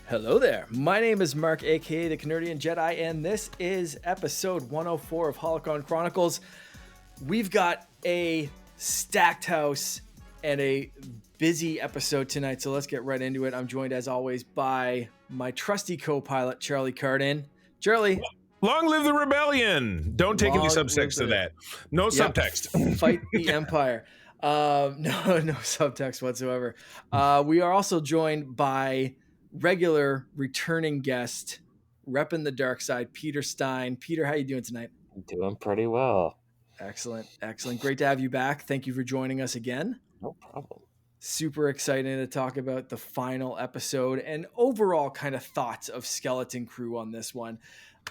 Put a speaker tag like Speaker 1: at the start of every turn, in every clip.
Speaker 1: Hello there. My name is Mark, aka the Canadian Jedi, and this is episode 104 of Holocron Chronicles. We've got a stacked house and a busy episode tonight, so let's get right into it. I'm joined, as always, by my trusty co-pilot, Charlie Cardin. Charlie.
Speaker 2: Long live the rebellion. Don't take any subtext to that. No subtext.
Speaker 1: Fight the Empire. No subtext whatsoever. We are also joined by regular returning guest, repping the dark side, Peter Stein. Peter, how you doing tonight?
Speaker 3: Doing pretty well.
Speaker 1: Excellent. Great to have you back. Thank you for joining us again.
Speaker 3: No problem.
Speaker 1: Super excited to talk about the final episode and overall kind of thoughts of Skeleton Crew on this one.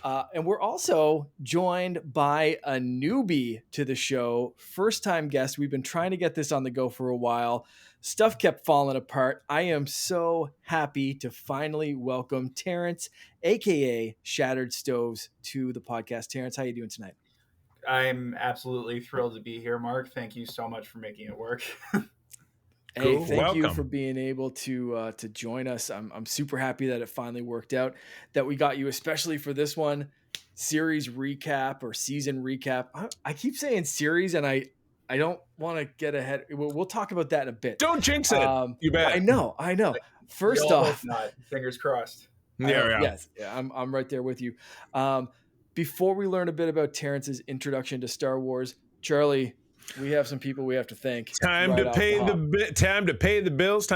Speaker 1: And we're also joined by a newbie to the show, first-time guest. We've been trying to get this on the go for a while. Stuff kept falling apart. I am so happy to finally welcome Terrence, a.k.a. Shattered Stoves, to the podcast. Terrence, how you doing tonight?
Speaker 4: I'm absolutely thrilled to be here, Mark. Thank you so much for making it work.
Speaker 1: Hey,
Speaker 2: cool.
Speaker 1: thank
Speaker 2: Welcome.
Speaker 1: you for being able to join us. I'm super happy that it finally worked out, that we got you, especially for this one, series recap or season recap. I keep saying series, and I don't want to get ahead. We'll talk about that in a bit.
Speaker 2: Don't jinx it. You bet.
Speaker 1: I know. First off,
Speaker 4: not fingers crossed.
Speaker 1: Yes, I'm right there with you. Before we learn a bit about Terrence's introduction to Star Wars, Charlie, we have some people we have to thank.
Speaker 2: Time to pay the bills.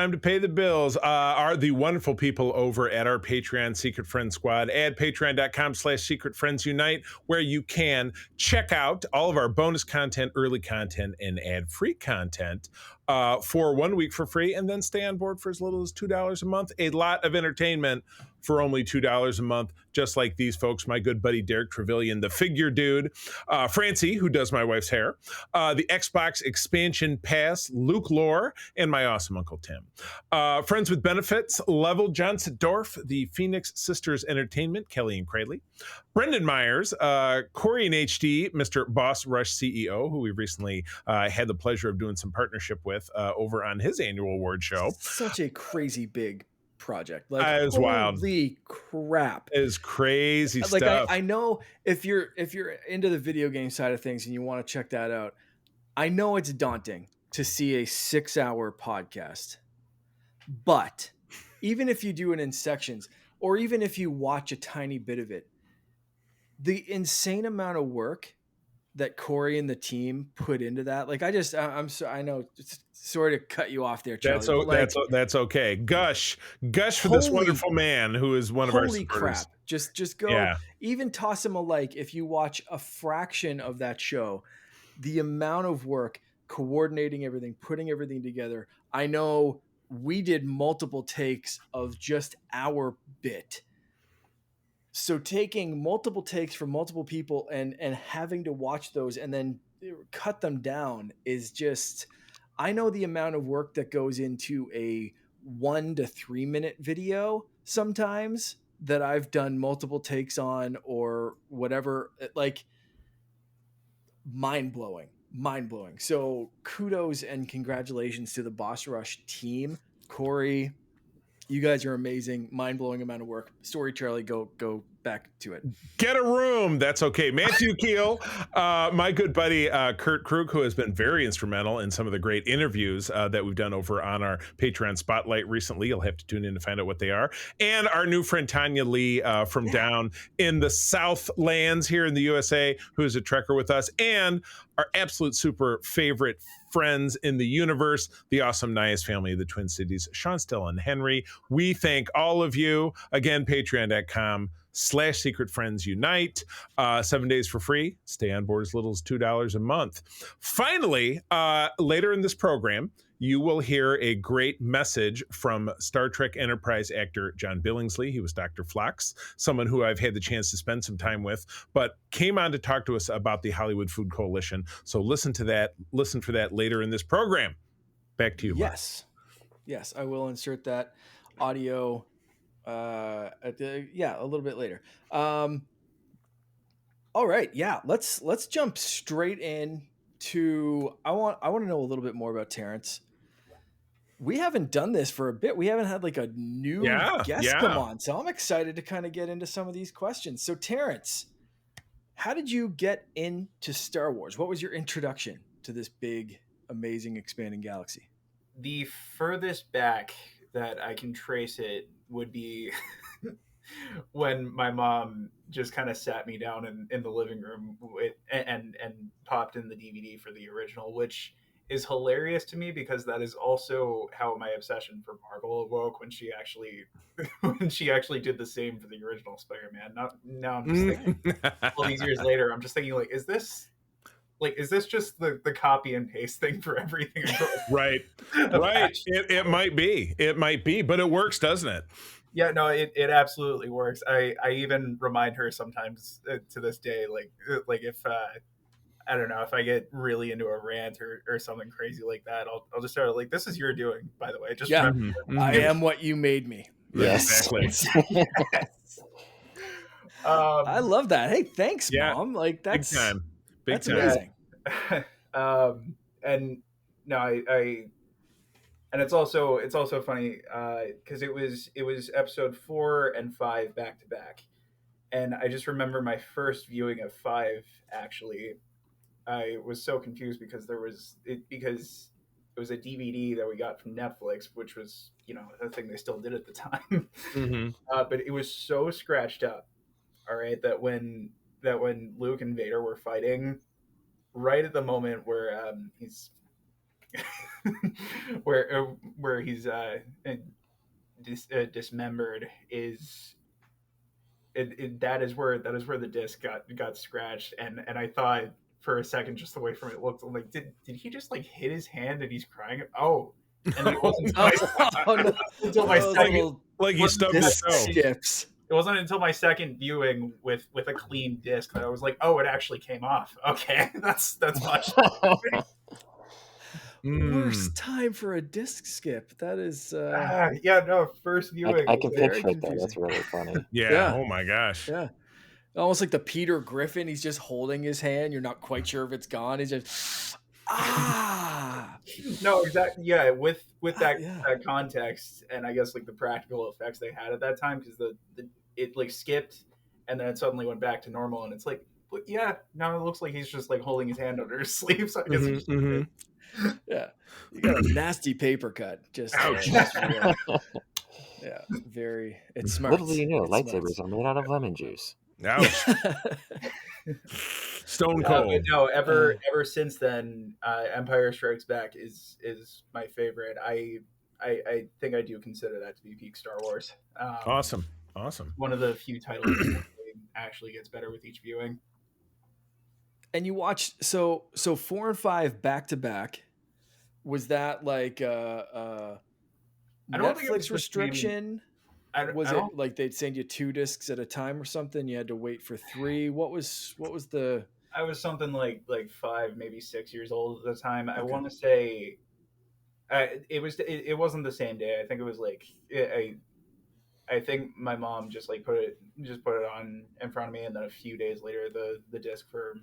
Speaker 2: Are the wonderful people over at our Patreon Secret Friends Squad at patreon.com/Secret Friends Unite, where you can check out all of our bonus content, early content, and ad-free content for 1 week for free, and then stay on board for as little as $2 a month. A lot of entertainment for only $2 a month, just like these folks, my good buddy Derek Trevelyan, the figure dude, Francie, who does my wife's hair, the Xbox expansion pass, Luke Lore, and my awesome Uncle Tim. Friends with benefits, Level Johnson Dorf, the Phoenix Sisters Entertainment, Kelly and Cradley, Brendan Myers, Corey and HD, Mr. Boss Rush CEO, who we recently had the pleasure of doing some partnership with over on his annual award show.
Speaker 1: Such a crazy big project. Like,
Speaker 2: it was wild.
Speaker 1: Holy crap.
Speaker 2: It is crazy
Speaker 1: like,
Speaker 2: stuff.
Speaker 1: I know if you're into the video game side of things and you want to check that out, I know it's daunting to see a 6-hour podcast. But even if you do it in sections, or even if you watch a tiny bit of it, the insane amount of work that Corey and the team put into that, like, I know, sorry to cut you off there, Charlie.
Speaker 2: That's okay. Gush for this wonderful man who is one of our supporters.
Speaker 1: Holy crap! Just go. Even toss him a like if you watch a fraction of that show. The amount of work coordinating everything, putting everything together. I know we did multiple takes of just our bit. So taking multiple takes from multiple people and having to watch those and then cut them down is just, I know the amount of work that goes into a 1 to 3 minute video sometimes that I've done multiple takes on or whatever, like, mind blowing. So kudos and congratulations to the Boss Rush team. Corey, you guys are amazing. Mind-blowing amount of work. Sorry, Charlie, go back to it.
Speaker 2: Get a room. That's okay. Matthew Keel, my good buddy Kurt Krug, who has been very instrumental in some of the great interviews that we've done over on our Patreon Spotlight recently. You'll have to tune in to find out what they are. And our new friend Tanya Lee from down in the Southlands here in the USA, who is a trekker with us. And our absolute super favorite friends in the universe, the awesome Nias family of the Twin Cities, Sean, Stella, and Henry. We thank all of you. Again, patreon.com/Secret Friends Unite. 7 days for free. Stay on board as little as $2 a month. Finally, later in this program, you will hear a great message from Star Trek Enterprise actor John Billingsley. He was Dr. Phlox, someone who I've had the chance to spend some time with, but came on to talk to us about the Hollywood Food Coalition. So listen for that later in this program. Back to you, Mark.
Speaker 1: Yes, I will insert that audio a little bit later. All right, let's jump straight in to I want to know a little bit more about Terrence. we haven't done this for a bit. We haven't had like a new guest come on. So I'm excited to kind of get into some of these questions. So Terrence, how did you get into Star Wars? What was your introduction to this big, amazing, expanding galaxy?
Speaker 4: The furthest back that I can trace it would be when my mom just kind of sat me down in the living room and popped in the DVD for the original, which is hilarious to me because that is also how my obsession for Marvel awoke when she actually did the same for the original Spider-Man. Now I'm just thinking all these years later, I'm just thinking is this just the copy and paste thing for everything?
Speaker 2: Right. It might be, but it works, doesn't it?
Speaker 4: Yeah, no, it absolutely works. I even remind her sometimes to this day, like if I don't know, if I get really into a rant or something crazy like that, I'll just start like, this is your doing, by the way. Just remember,
Speaker 1: I am what you made me.
Speaker 2: Yes, exactly.
Speaker 1: I love that. Hey, thanks, Mom. Like that's
Speaker 2: big
Speaker 1: that's
Speaker 2: time.
Speaker 1: amazing.
Speaker 4: And no, I and it's also funny because it was episode 4 and 5 back to back, and I just remember my first viewing of 5. Actually, I was so confused because it was a DVD that we got from Netflix, which was the thing they still did at the time. But it was so scratched up, all right, that when Luke and Vader were fighting, right at the moment where he's where he's dismembered is that is where the disc got scratched, and I thought for a second, just the way from it looked, like did he just like hit his hand and he's crying? Oh, and it wasn't until my second,
Speaker 2: like he stubbed his toe.
Speaker 1: Skips.
Speaker 4: It wasn't until my second viewing with a clean disc that I was like, oh, it actually came off. Okay, that's much.
Speaker 1: Worst time for a disc skip. That is
Speaker 4: first viewing.
Speaker 3: I can picture it though. That's really funny.
Speaker 2: Yeah. Oh my gosh.
Speaker 1: Yeah. Almost like the Peter Griffin. He's just holding his hand. You're not quite sure if it's gone. He's just
Speaker 4: No, exactly. Yeah, with that context, and I guess like the practical effects they had at that time, because it like skipped and then it suddenly went back to normal, and it's like, yeah, now it looks like he's just like holding his hand under his sleeve. So I guess
Speaker 1: yeah, you got a nasty paper cut. Just yeah, very. It's smart.
Speaker 3: Little do you know, lightsabers are made out of lemon juice.
Speaker 2: Ouch. Stone cold.
Speaker 4: No, ever since then, Empire Strikes Back is my favorite. I think I do consider that to be peak Star Wars.
Speaker 2: Awesome.
Speaker 4: One of the few titles that actually gets better with each viewing.
Speaker 1: And you watched so 4 and 5 back to back. Was that like Netflix restriction? Was it like they'd send you 2 discs at a time or something? You had to wait for 3. What was the?
Speaker 4: I was something like 5, maybe 6 years old at the time. Okay. I want to say it wasn't the same day. I think it was like I think my mom just like put it on in front of me, and then a few days later the disc for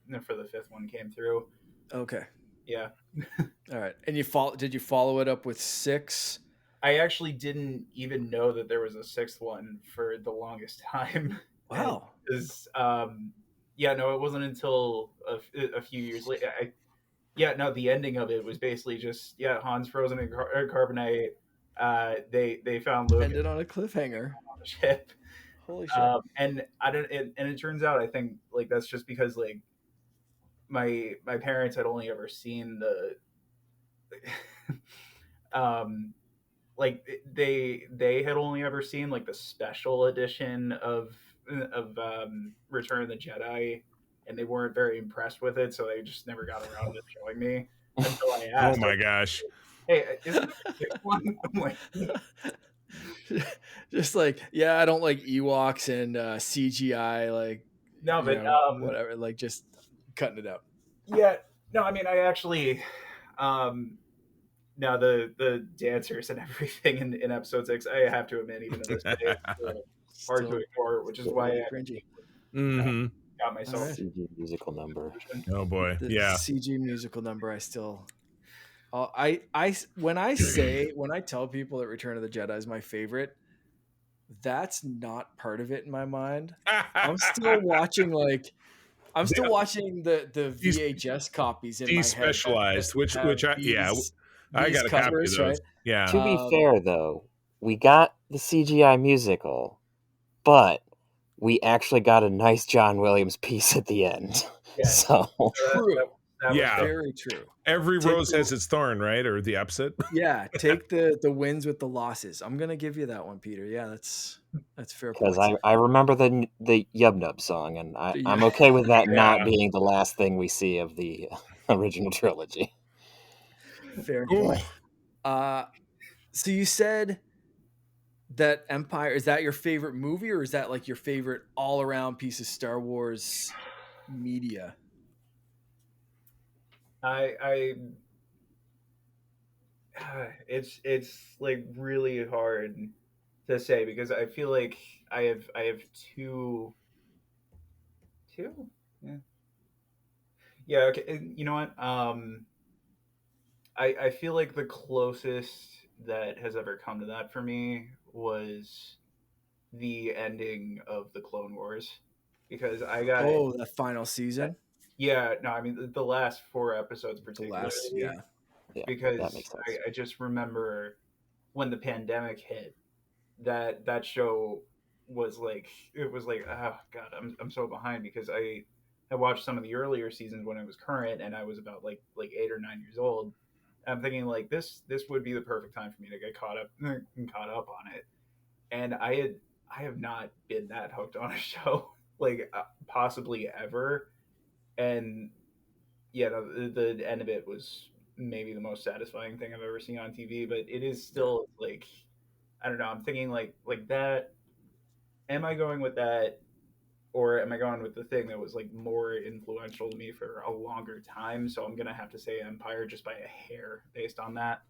Speaker 4: the 5th one came through.
Speaker 1: Okay.
Speaker 4: Yeah.
Speaker 1: All right. And did you follow it up with 6?
Speaker 4: I actually didn't even know that there was a 6th one for the longest time.
Speaker 1: Wow.
Speaker 4: Because it wasn't until a few years later. The ending of it was basically just Han's frozen in carbonite. They found Luke.
Speaker 1: Ended on a cliffhanger
Speaker 4: on the ship.
Speaker 1: Holy shit!
Speaker 4: And it turns out I think like that's just because like my parents had only ever seen the like they had only ever seen like the special edition of Return of the Jedi, and they weren't very impressed with it, so they just never got around to showing me until I asked.
Speaker 2: Oh my gosh!
Speaker 4: Hey, isn't this one? I'm like,
Speaker 1: just like, yeah, I don't like Ewoks and CGI, like
Speaker 4: no, but
Speaker 1: whatever, like just cutting it out.
Speaker 4: Yeah, no, I mean, I actually, now the dancers and everything in episode 6, I have to admit, even to this day, it's hard to ignore, which is why I
Speaker 1: cringy.
Speaker 4: Got myself
Speaker 3: CG musical number.
Speaker 2: Oh boy,
Speaker 1: the CG musical number. I still when I tell people that Return of the Jedi is my favorite, that's not part of it in my mind. I'm still watching the
Speaker 2: These
Speaker 1: VHS copies in my head that
Speaker 2: despecialized, which
Speaker 1: have
Speaker 2: I
Speaker 1: these
Speaker 2: got a copy of
Speaker 1: covers, right?
Speaker 2: those. Yeah.
Speaker 3: To be fair, though, we got the CGI musical, but we actually got a nice John Williams piece at the end.
Speaker 4: Yes.
Speaker 3: So
Speaker 1: True.
Speaker 4: That was
Speaker 2: Yeah.
Speaker 1: Very true.
Speaker 2: Every
Speaker 1: Take
Speaker 2: rose has its thorn, right? Or the opposite.
Speaker 1: Yeah, take the wins with the losses. I'm gonna give you that one, Peter. Yeah, that's fair
Speaker 3: because
Speaker 1: points.
Speaker 3: I remember the Yub Nub song, and
Speaker 1: Yeah,
Speaker 3: I'm okay with that not
Speaker 2: Yeah.
Speaker 3: being the last thing we see of the original trilogy.
Speaker 1: fair
Speaker 2: Ooh.
Speaker 1: point. So you said that Empire, is that your favorite movie, or is that like your favorite all around piece of Star Wars media?
Speaker 4: I it's like really hard to say because I feel like I have two yeah yeah okay you know what I feel like the closest that has ever come to that for me was the ending of the Clone Wars because I got
Speaker 1: Oh, the final season,
Speaker 4: yeah no I mean the last four episodes
Speaker 1: the last,
Speaker 4: particularly
Speaker 1: yeah.
Speaker 3: Yeah, that
Speaker 4: because
Speaker 3: makes sense.
Speaker 4: I just remember when the pandemic hit that show was like it was like oh god I'm so behind because I watched some of the earlier seasons when it was current and I was about like 8 or 9 years old. I'm thinking like this would be the perfect time for me to get caught up on it, and I have not been that hooked on a show like possibly ever, and yeah the end of it was maybe the most satisfying thing I've ever seen on TV, but it is still like I don't know. I'm thinking like that. Am I going with that, or am I going with the thing that was like more influential to me for a longer time? So I'm gonna have to say Empire just by a hair based on that.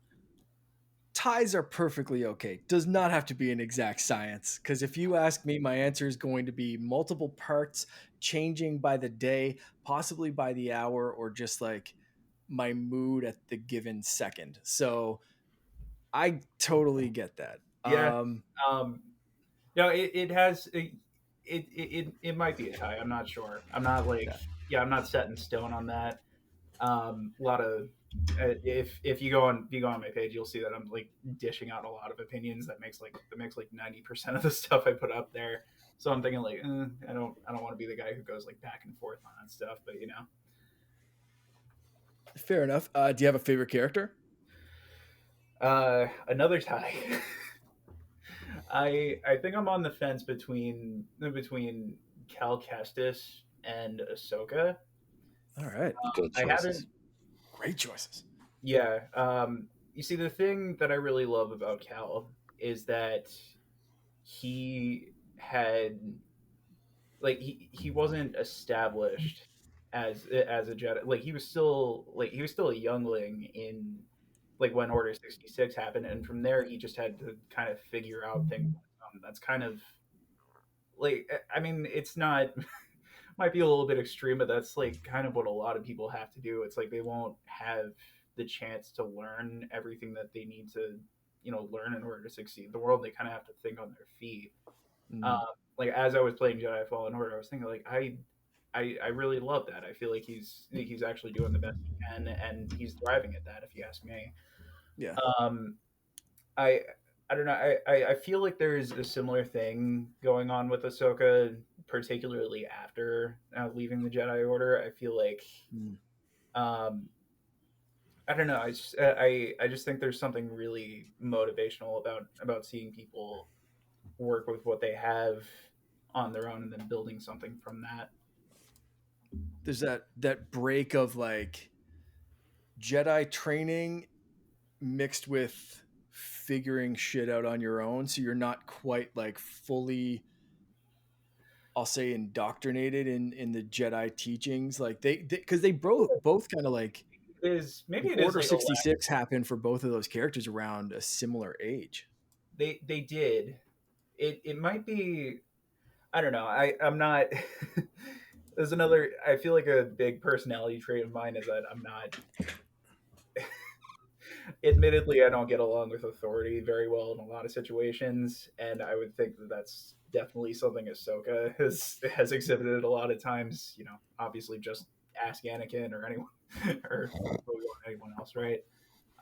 Speaker 1: Ties are perfectly okay. Does not have to be an exact science. Because if you ask me, my answer is going to be multiple parts, changing by the day, possibly by the hour, or just like my mood at the given second. So I totally get that.
Speaker 4: Yeah. Um. No, it has it might be a tie. I'm not sure. I'm not like
Speaker 1: Yeah.
Speaker 4: yeah. I'm not set in stone on that. A lot of if you go on my page, you'll see that I'm like dishing out a lot of opinions that makes like 90% of the stuff I put up there. So I'm thinking like I don't want to be the guy who goes like back and forth on that stuff, but you know.
Speaker 1: Fair enough. Do you have a favorite character?
Speaker 4: Another tie. I think I'm on the fence between Cal Kestis and Ahsoka.
Speaker 1: All right.
Speaker 3: Good
Speaker 4: I
Speaker 3: choices.
Speaker 4: haven't.
Speaker 1: Great choices.
Speaker 4: Yeah. You see, the thing that I really love about Cal is that he had like he wasn't established as a Jedi. Like he was still a youngling in like when Order 66 happened, and from there he just had to kind of figure out things. That's kind of like I mean it's not might be a little bit extreme, but that's like kind of what a lot of people have to do. It's like they won't have the chance to learn everything that they need to, learn in order to succeed in the world. They kind of have to think on their feet.
Speaker 1: Mm,
Speaker 4: Um, like as I was playing Jedi Fallen Order, I was thinking like I really love that. I feel like he's actually doing the best he can, and he's thriving at that. If you ask me,
Speaker 1: yeah.
Speaker 4: um, I I don't know. I feel like there's a similar thing going on with Ahsoka, particularly after leaving the Jedi Order. I feel like
Speaker 1: Mm.
Speaker 4: um, I don't know. I just think there's something really motivational about seeing people work with what they have on their own and then building something from that.
Speaker 1: There's that break of like Jedi training mixed with figuring shit out on your own, so you're not quite like fully, I'll say, indoctrinated in the Jedi teachings. Like they because they both kind of like
Speaker 4: Maybe it is
Speaker 1: Order
Speaker 4: like a lack.
Speaker 1: 66 happened for both of those characters around a similar age.
Speaker 4: They did. It might be. I don't know. I'm not. There's another. I feel like a big personality trait of mine is that I'm not. admittedly, I don't get along with authority very well in a lot of situations, and I would think that that's definitely something Ahsoka has exhibited a lot of times. You know, obviously, just ask Anakin or anyone or anyone else, right?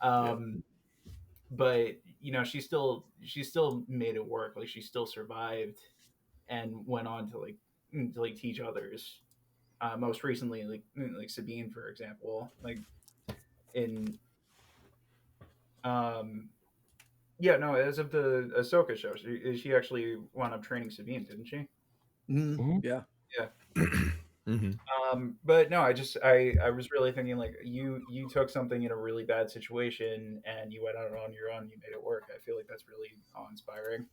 Speaker 1: Yeah.
Speaker 4: Um, but you know, she still made it work. Like she still survived and went on to like teach others. Most recently, like Sabine, for example, like in um yeah, no, as of the Ahsoka show, she actually wound up training Sabine, didn't she?
Speaker 3: Mhm.
Speaker 1: Yeah.
Speaker 4: Yeah.
Speaker 2: Hmm.
Speaker 4: But no, I was really thinking like you took something in a really bad situation and you went out on your own, you made it work. I feel like that's really awe inspiring.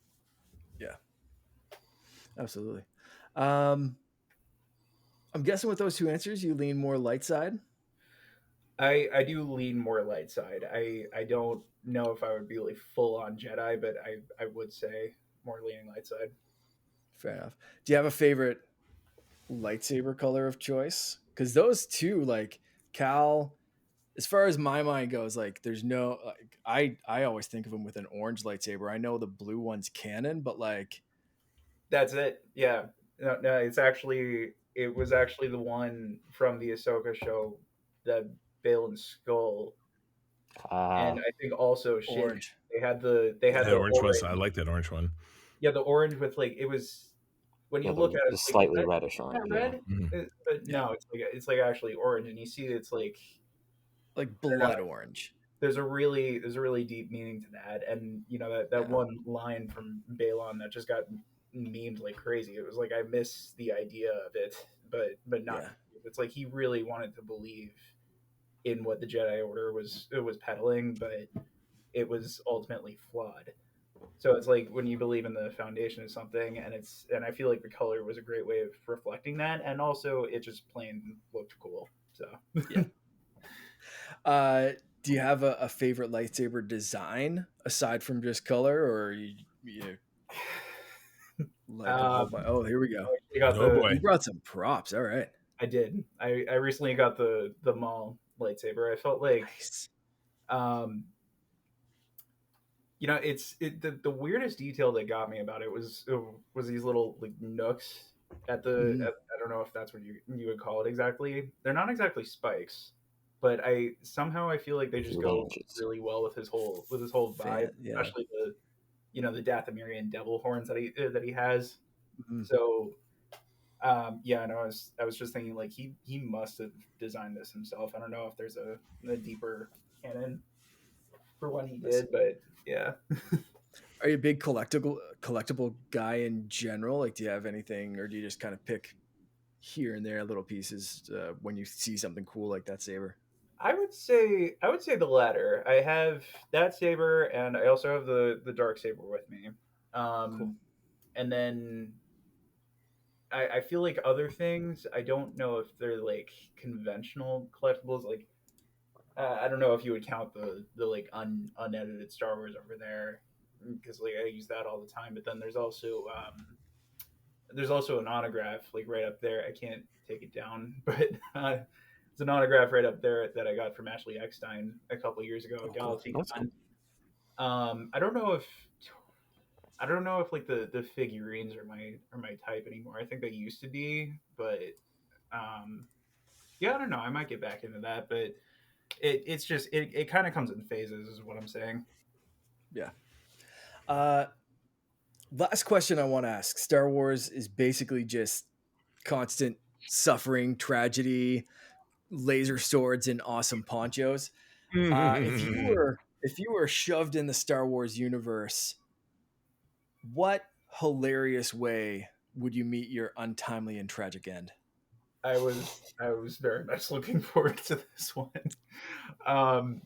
Speaker 1: Yeah. Absolutely. Um, I'm guessing with those two answers, you lean more light side.
Speaker 4: I do lean more light side. I don't know if I would be like full on Jedi, but I would say more leaning light side.
Speaker 1: Fair enough. Do you have a favorite lightsaber color of choice? Because those two, like Cal, as far as my mind goes, like there's no like I always think of him with an orange lightsaber. I know the blue one's canon, but like
Speaker 4: That's it. Yeah. No, no, it was actually the one from the Ahsoka show, the Balin's skull, and
Speaker 3: Ah,
Speaker 4: I think also Shin.
Speaker 1: orange.
Speaker 4: They
Speaker 2: Yeah,
Speaker 4: had
Speaker 2: that
Speaker 4: the
Speaker 2: orange was. I
Speaker 4: orange.
Speaker 2: like that orange one.
Speaker 4: Yeah, the orange with like it was when
Speaker 3: yeah,
Speaker 4: you look at it,
Speaker 3: the
Speaker 4: it's like
Speaker 3: slightly reddish
Speaker 4: is that
Speaker 3: orange. Yeah.
Speaker 4: red?
Speaker 2: Mhm.
Speaker 4: But
Speaker 1: Yeah.
Speaker 4: no, it's like actually orange, and you see it's like
Speaker 1: Like
Speaker 4: I don't know.
Speaker 1: blood orange.
Speaker 4: There's a really deep meaning to that, and you know that
Speaker 1: Yeah.
Speaker 4: one line from Balon that just got memed like crazy. It was like I miss the idea of it, but not.
Speaker 1: Yeah.
Speaker 4: It's like he really wanted to believe in what the Jedi Order was peddling, but it was ultimately flawed. So it's like when you believe in the foundation of something, and I feel like the color was a great way of reflecting that, and also it just plain looked cool. So
Speaker 1: Yeah. Uh, do you have a favorite lightsaber design aside from just color, or you like a whole
Speaker 4: um,
Speaker 1: bunch? Oh, here we go.
Speaker 4: I got
Speaker 2: Oh
Speaker 4: the
Speaker 1: You
Speaker 2: boy.
Speaker 1: brought some props. All right.
Speaker 4: I did. I recently got the Maul lightsaber. I felt like
Speaker 1: Nice.
Speaker 4: um the weirdest detail that got me about it was these little like nooks
Speaker 1: Mhm.
Speaker 4: I don't know if that's what you would call it exactly. They're not exactly spikes, but I feel like they just go
Speaker 3: Flanges.
Speaker 4: really well with his whole vibe,
Speaker 1: Yeah.
Speaker 4: especially the Dathomirian devil horns that he has.
Speaker 1: Mhm.
Speaker 4: So yeah, no, I was just thinking like he must have designed this himself. I don't know if there's a deeper canon for when he
Speaker 1: That's-
Speaker 4: did, but yeah.
Speaker 1: Are you a big collectible guy in general? Like, do you have anything, or do you just kind of pick here and there little pieces when you see something cool like that saber?
Speaker 4: I would say the latter. I have that saber, and I also have the dark saber with me.
Speaker 1: Cool.
Speaker 4: And then I feel like other things. I don't know if they're like conventional collectibles. Like I don't know if you would count the like unedited Star Wars over there because like I use that all the time. But then there's also an autograph like right up there. I can't take it down, but it's an autograph right up there that I got from Ashley Eckstein a couple years ago at
Speaker 1: Oh, cool.
Speaker 4: Galaxy
Speaker 3: That's
Speaker 4: Con.
Speaker 3: cool.
Speaker 4: I don't know if like the figurines are my type anymore. I think they used to be, but um, yeah, I don't know. I might get back into that, but it's just it kind of comes in phases, is what I'm saying.
Speaker 1: Yeah. Uh, Last question I want to ask. Star Wars is basically just constant suffering, tragedy, laser swords, and awesome ponchos. If you were shoved in the Star Wars universe, what hilarious way would you meet your untimely and tragic end?
Speaker 4: I was very much looking forward to this one. Um,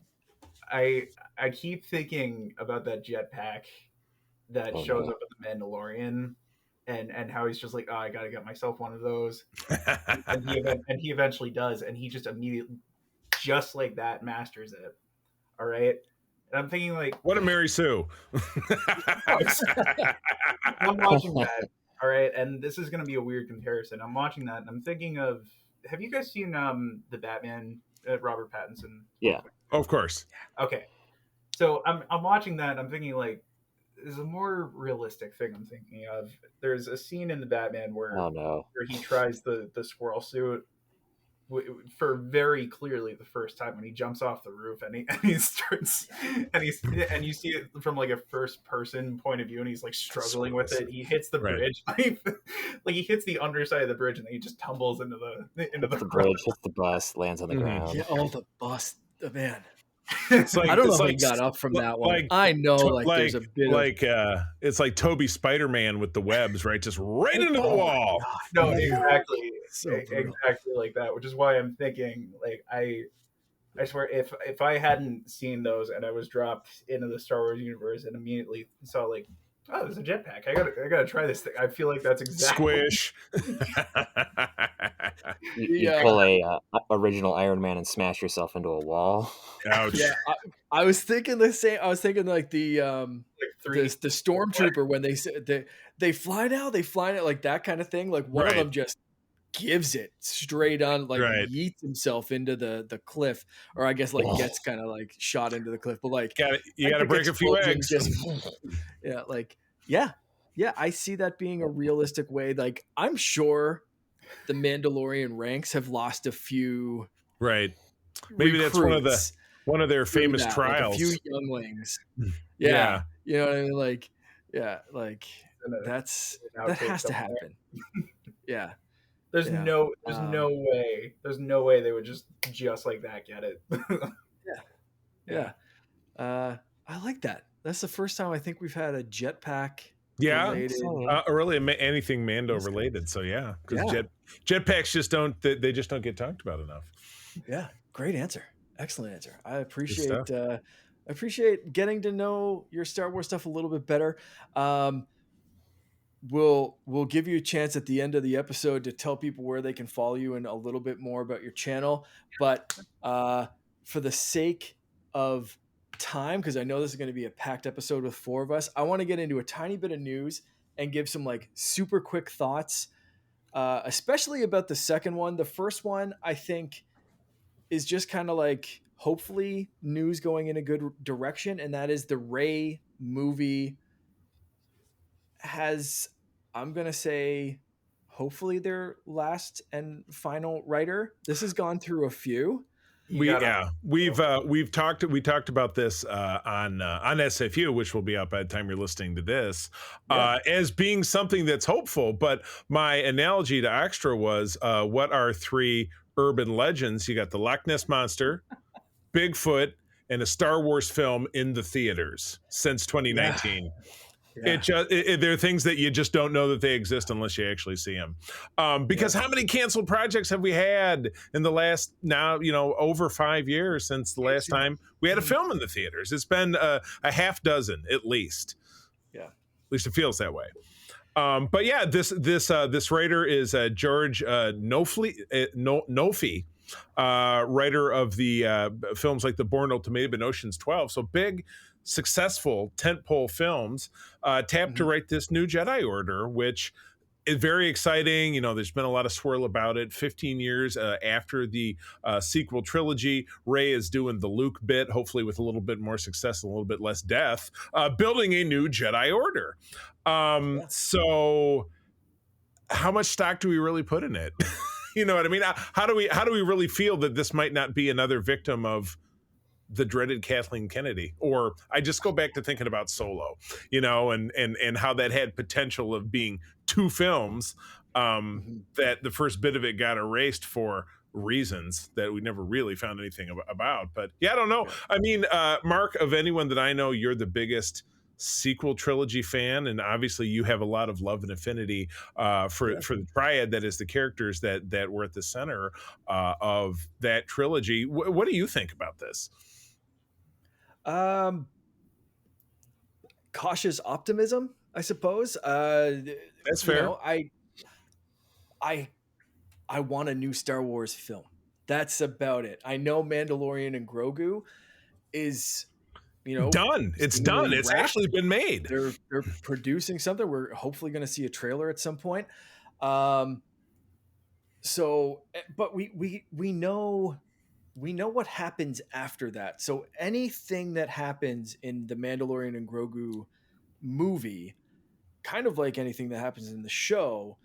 Speaker 4: I I keep thinking about that jetpack that
Speaker 3: Oh
Speaker 4: shows
Speaker 3: no.
Speaker 4: up in the Mandalorian, and how he's just like, oh, I gotta get myself one of those, and he eventually does, and he just immediately, just like that, masters it. All right, and I'm thinking like,
Speaker 2: What a Mary Sue.
Speaker 4: I'm watching that. All right, and this is gonna be a weird comparison. I'm watching that, and I'm thinking of, have you guys seen the Batman, Robert Pattinson?
Speaker 3: Yeah.
Speaker 2: Of course.
Speaker 4: Okay, So I'm watching that and I'm thinking like there's a more realistic thing I'm thinking of. There's a scene in the Batman
Speaker 3: Oh no.
Speaker 4: where he tries the squirrel suit for very clearly the first time when he jumps off the roof and he starts and you see it from like a first person point of view and he's like struggling with it. He hits the
Speaker 2: Right.
Speaker 4: bridge like he hits the underside of the bridge and then he just tumbles into the
Speaker 3: The bridge hits the bus, lands on the ground.
Speaker 1: Yeah, oh, the bus, man.
Speaker 2: It's like
Speaker 1: I don't know
Speaker 2: it's
Speaker 1: how
Speaker 2: like
Speaker 1: he got up from that one.
Speaker 2: like
Speaker 1: I know, like there's a bit of
Speaker 2: it's like Toby Spider-Man with the webs, right? Just right into the
Speaker 1: oh my
Speaker 2: wall.
Speaker 1: God.
Speaker 4: No, exactly,
Speaker 1: So brutal.
Speaker 4: exactly like that. Which is why I'm thinking, like, I swear, if I hadn't seen those and I was dropped into the Star Wars universe and immediately saw like, oh, there's a jetpack, I gotta try this thing. I feel like that's exactly
Speaker 2: Squish.
Speaker 3: You pull a original Iron Man and smash yourself into a wall.
Speaker 2: Ouch.
Speaker 1: Yeah, I was thinking the same. I was thinking like the the stormtrooper when they said they fly now, like that kind of thing. Like one of them just gives it straight on, like yeets himself into the cliff, or I guess like gets kind of like shot into the cliff. But like
Speaker 2: you gotta break a few eggs.
Speaker 1: Yeah, I see that being a realistic way. Like I'm sure the Mandalorian ranks have lost a few.
Speaker 2: Right. Maybe that's one of their famous trials.
Speaker 1: Like a few younglings. Yeah. You know what I mean? Like, yeah, like that has to happen. Yeah.
Speaker 4: There's no way. There's no way they would just like that get it.
Speaker 1: Yeah. I like that. That's the first time I think we've had a jetpack.
Speaker 2: Related. Really anything Mando related. So yeah, because jetpacks just don't get talked about enough.
Speaker 1: Yeah, great answer. Excellent answer. I appreciate getting to know your Star Wars stuff a little bit better. We'll give you a chance at the end of the episode to tell people where they can follow you and a little bit more about your channel. But for the sake of time, because I know this is going to be a packed episode with 4 of us, I want to get into a tiny bit of news and give some like super quick thoughts, especially about the second one. The first one, I think, is just kind of like hopefully news going in a good direction, and that is the Rey movie has, I'm going to say, hopefully their last and final writer. This has gone through a few.
Speaker 2: We talked about this on SFU, which will be out by the time you're listening to this, as being something that's hopeful. But my analogy to Extra was, what are 3 urban legends? You got the Loch Ness Monster, Bigfoot, and a Star Wars film in the theaters since 2019. There are things that you just don't know that they exist unless you actually see them. Because how many canceled projects have we had in the last over 5 years since the last time we had a film in the theaters? It's been a half dozen at least.
Speaker 1: Yeah, at
Speaker 2: least it feels that way. But yeah, this writer is George Nolfi, writer of the films like The Bourne Ultimatum and Ocean's 12. So big, successful tentpole films, tapped to write this new Jedi Order, which is very exciting. There's been a lot of swirl about it. 15 years after the sequel trilogy, Rey is doing the Luke bit, hopefully with a little bit more success and a little bit less death, building a new Jedi Order. So how much stock do we really put in it? You know what I mean? How do we really feel that this might not be another victim of the dreaded Kathleen Kennedy? Or I just go back to thinking about Solo, and how that had potential of being 2 films, that the first bit of it got erased for reasons that we never really found anything about. But yeah, I don't know. I mean, Mark, of anyone that I know, you're the biggest sequel trilogy fan, and obviously you have a lot of love and affinity for the triad that is the characters that were at the center of that trilogy. What do you think about this?
Speaker 1: Cautious optimism, I suppose.
Speaker 2: That's fair.
Speaker 1: I want a new Star Wars film. That's about it. I know Mandalorian and Grogu is
Speaker 2: done. It's done. It's actually been made.
Speaker 1: They're producing something. We're hopefully going to see a trailer at some point. So, but we know we know what happens after that. So anything that happens in the Mandalorian and Grogu movie, kind of like anything that happens in the show,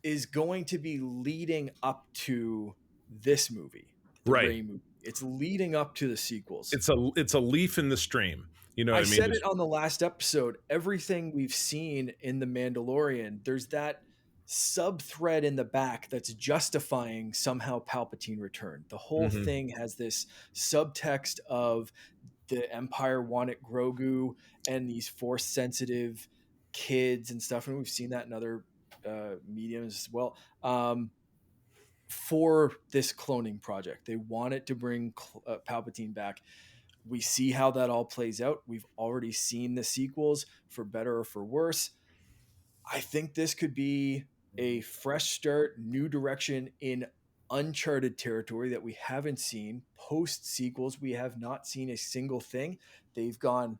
Speaker 1: is going to be leading up to this movie, the
Speaker 2: Right.
Speaker 1: Rey movie. It's leading up to the sequels.
Speaker 2: It's a leaf in the stream. You know what
Speaker 1: I
Speaker 2: I mean?
Speaker 1: said it on the last episode. Everything we've seen in The Mandalorian, there's that sub thread in the back that's justifying somehow Palpatine returned. The whole
Speaker 2: Mhm.
Speaker 1: thing has this subtext of the Empire wanted Grogu and these force sensitive kids and stuff. And we've seen that in other mediums as well. For this cloning project, they wanted to bring Palpatine back. We see how that all plays out. We've already seen the sequels, for better or for worse. I think this could be a fresh start, new direction in uncharted territory that we haven't seen. Post sequels, we have not seen a single thing. They've gone